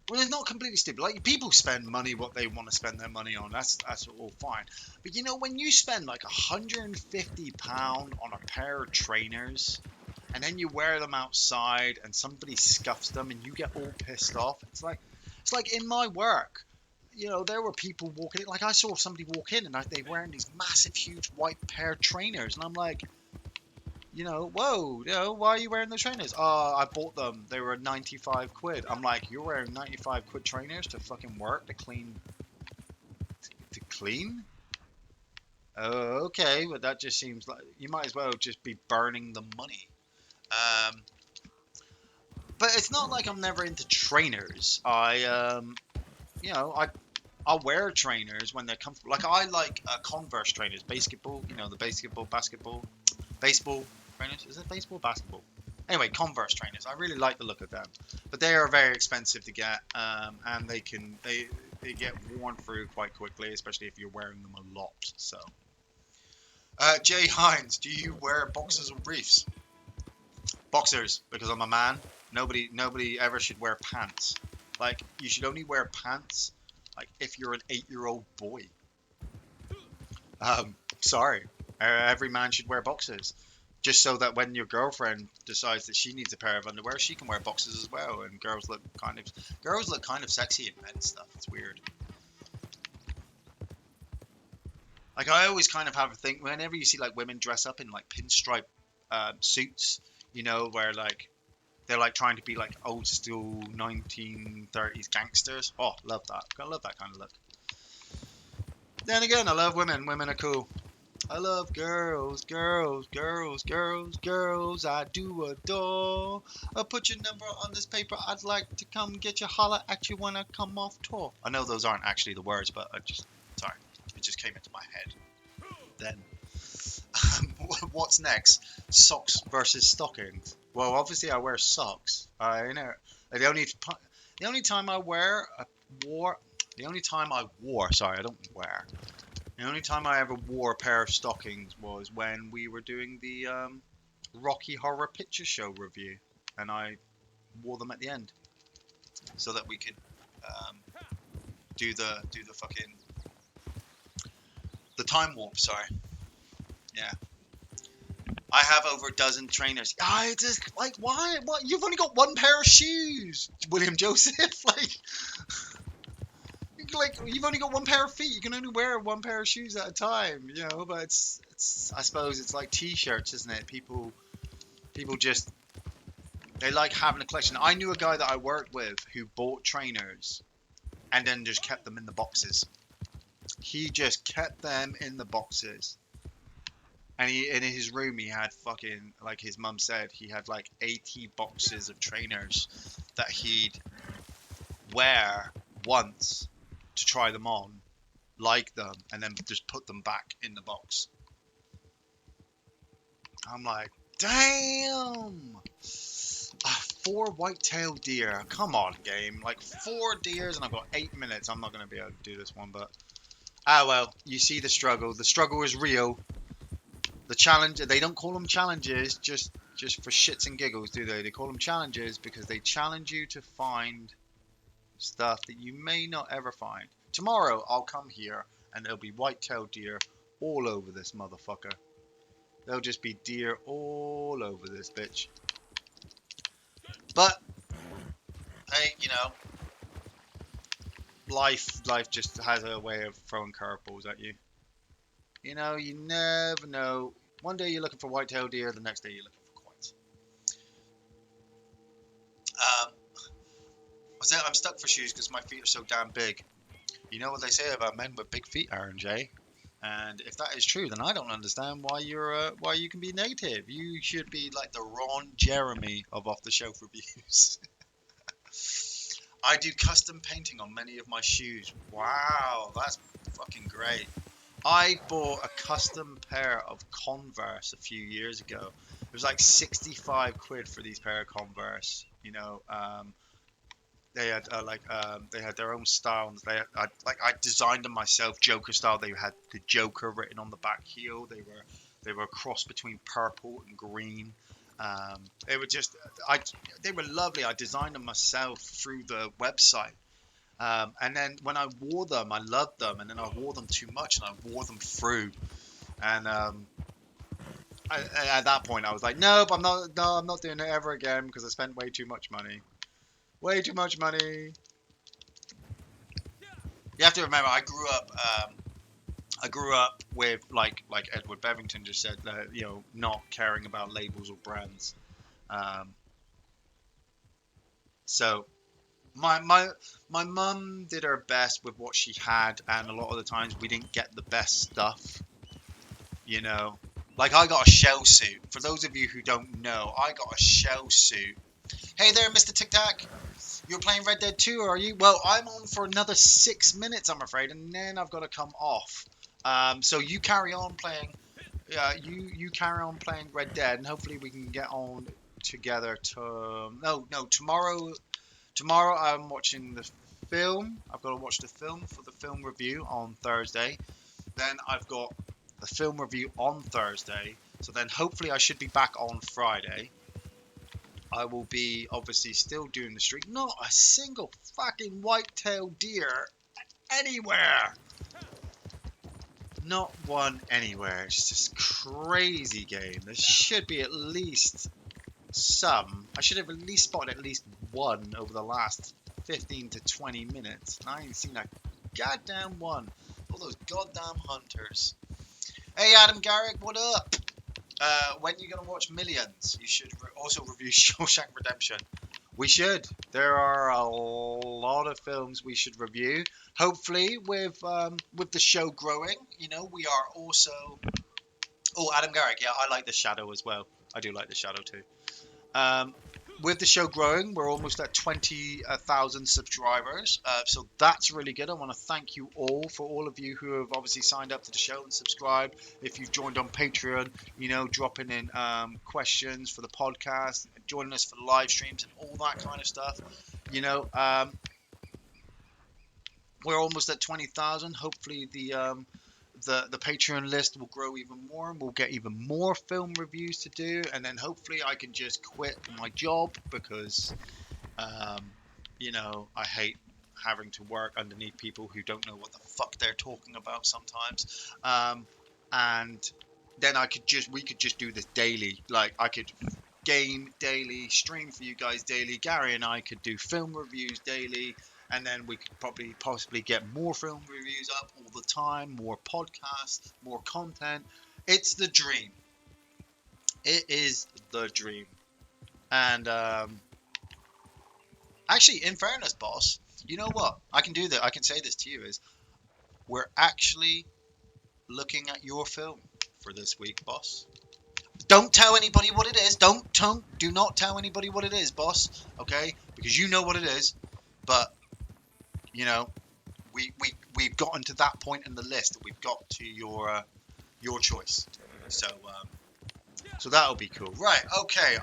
well, it's not completely stupid. Like people spend money what they want to spend their money on. That's all fine. But you know when you spend like £150 on a pair of trainers, and then you wear them outside, and somebody scuffs them, and you get all pissed off. It's like in my work. You know, there were people walking in. Like I saw somebody walk in, and they were wearing these massive, huge white pair of trainers, and I'm like, you know, whoa, you know, why are you wearing those trainers? Oh, I bought them. They were 95 quid. I'm like, you're wearing 95 quid trainers to fucking work to clean? To clean? Oh, okay, but that just seems like you might as well just be burning the money. Um, but it's not like I'm never into trainers. You know, I'll wear trainers when they're comfortable. Like I like Converse trainers, basketball. You know, the baseball trainers. Is it baseball, basketball? Anyway, Converse trainers. I really like the look of them, but they are very expensive to get, and they get worn through quite quickly, especially if you're wearing them a lot. So, Jay Hines, do you wear boxers or briefs? Boxers, because I'm a man. Nobody ever should wear pants. Like you should only wear pants like if you're an 8-year-old boy. Sorry, every man should wear boxers, just so that when your girlfriend decides that she needs a pair of underwear, she can wear boxers as well. And girls look kind of sexy in men's stuff. It's weird. Like I always kind of have a thing whenever you see like women dress up in like pinstripe suits, you know, where like they're like trying to be like old school 1930s gangsters. Oh, love that. I love that kind of look. Then again, I love women. Women are cool. I love girls, girls, girls, girls, girls. I do adore. I'll put your number on this paper. I'd like to come get you, holler at you when I come off tour. I know those aren't actually the words, but sorry, it just came into my head. Then, what's next? Socks versus stockings. Well, obviously I wear socks. I know the only time I wore. Sorry, I don't wear. The only time I ever wore a pair of stockings was when we were doing the Rocky Horror Picture Show review. and I wore them at the end so that we could do the fucking the time warp. Sorry, yeah. I have over a dozen trainers. I just like why? What? You've only got one pair of shoes, William Joseph. Like you've only got one pair of feet. You can only wear one pair of shoes at a time, you know. But it's I suppose it's like t-shirts, isn't it? People just they like having a collection. I knew a guy that I worked with who bought trainers and then just kept them in the boxes. He just kept them in the boxes. And he in his room he had fucking like his mum said he had like 80 boxes of trainers that he'd wear once to try them on, like them, and then just put them back in the box. I'm like, damn! 4 white-tailed deer. Come on, game. Like 4 deers and I've got 8 minutes. I'm not going to be able to do this one, but well, you see the struggle. The struggle is real. The challenge, they don't call them challenges just for shits and giggles, do they? They call them challenges because they challenge you to find stuff that you may not ever find. Tomorrow I'll come here and there'll be white-tailed deer all over this motherfucker. There'll just be deer all over this bitch. But hey, you know, life just has a way of throwing curveballs at you. You know, you never know. One day you're looking for white-tailed deer, the next day you're looking for quaits. I'm stuck for shoes because my feet are so damn big. You know what they say about men with big feet, Aaron J. And if that is true, then I don't understand why you can be negative. You should be like the Ron Jeremy of off the shelf reviews. I do custom painting on many of my shoes. Wow, that's fucking great. I bought a custom pair of Converse a few years ago. It was like 65 quid for these pair of Converse. You know, they had they had their own style. I designed them myself, Joker style. They had the Joker written on the back heel. They were a cross between purple and green. They were they were lovely. I designed them myself through the website. And then when I wore them, I loved them, and then I wore them too much, and I wore them through. And at that point, I was like, nope, I'm not doing it ever again because I spent way too much money. Way too much money. You have to remember, I grew up with like Edward Bevington just said, you know, not caring about labels or brands. So. My mum did her best with what she had, and a lot of the times we didn't get the best stuff, you know. Like I got a shell suit. For those of you who don't know, I got a shell suit. Hey there, Mr. Tic Tac. You're playing Red Dead 2, are you? Well, I'm on for another 6 minutes, I'm afraid, and then I've got to come off. So you carry on playing. You carry on playing Red Dead, and hopefully we can get on together. Tomorrow. Tomorrow I'm watching the film. I've got to watch the film for the film review on Thursday. Then I've got the film review on Thursday. So then hopefully I should be back on Friday. I will be obviously still doing the streak. Not a single fucking white-tailed deer anywhere. Not one anywhere. It's just crazy game. There should be at least some. I should have at least spotted at least one over the last 15 to 20 minutes. And I ain't seen a goddamn one. All those goddamn hunters. Hey Adam Garrick, what up? When you gonna watch Millions? You should also review Shawshank Redemption. We should. There are a lot of films we should review. Hopefully, with the show growing, you know, we are also. Oh, Adam Garrick, yeah, I like The Shadow as well. I do like The Shadow too. With the show growing, we're almost at 20,000 subscribers. So that's really good. I want to thank you all for all of you who have obviously signed up to the show and subscribed. If you've joined on Patreon, you know, dropping in questions for the podcast, joining us for the live streams and all that kind of stuff. You know, we're almost at 20,000. Hopefully the Patreon list will grow even more, and we'll get even more film reviews to do, and then hopefully I can just quit my job because, um, I hate having to work underneath people who don't know what the fuck they're talking about sometimes. And then we could just do this daily. Like I could game daily, stream for you guys daily. Gary and I could do film reviews daily, and then we could probably possibly get more film reviews up all the time, more podcasts, more content. It's the dream. It is the dream. And actually, in fairness, boss, you know what? I can do that. I can say this to you is we're actually looking at your film for this week, boss. Don't tell anybody what it is. Do not tell anybody what it is, boss. Okay? Because you know what it is. But you know, we've gotten to that point in the list that we've got to your choice. So that'll be cool. Right? Okay.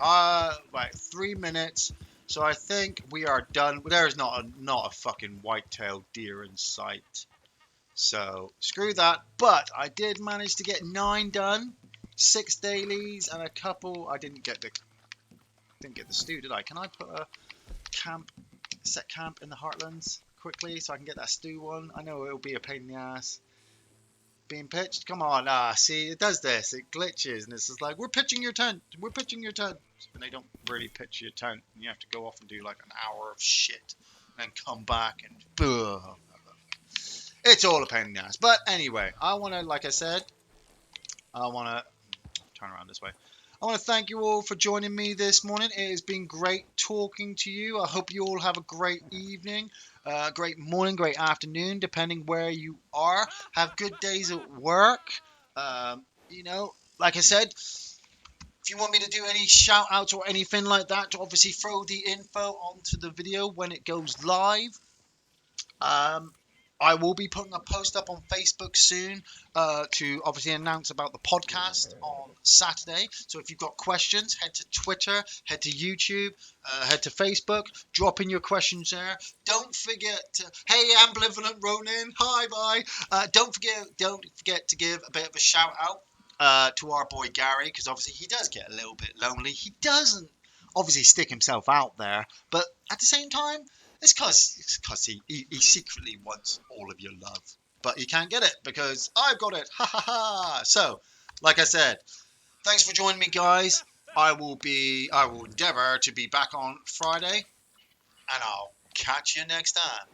Right. 3 minutes. So I think we are done. There is not a fucking white-tailed deer in sight. So screw that. But I did manage to get 9 done. 6 dailies and a couple. I didn't get the stew, did I? Can I put a set camp in the Heartlands quickly so I can get that stew one? I know it'll be a pain in the ass being pitched. Come on, see, it does this. It glitches and it's just like, we're pitching your tent. And they don't really pitch your tent. You have to go off and do like an hour of shit and then come back and ugh. It's all a pain in the ass. But anyway, like I said, I want to turn around this way. I want to thank you all for joining me this morning. It has been great talking to you. I hope you all have a great evening, great morning, great afternoon, depending where you are. Have good days at work. Like I said, if you want me to do any shout outs or anything like that, to obviously throw the info onto the video when it goes live. I will be putting a post up on Facebook soon to obviously announce about the podcast on Saturday. So if you've got questions, head to Twitter, head to YouTube, head to Facebook, drop in your questions there. Don't forget hey, Ambivalent Ronin, hi, bye. Don't forget to give a bit of a shout out to our boy Gary, because obviously he does get a little bit lonely. He doesn't obviously stick himself out there, but at the same time, it's because he secretly wants all of your love. But he can't get it because I've got it. Ha ha ha. So, like I said, thanks for joining me, guys. I will endeavour to be back on Friday, and I'll catch you next time.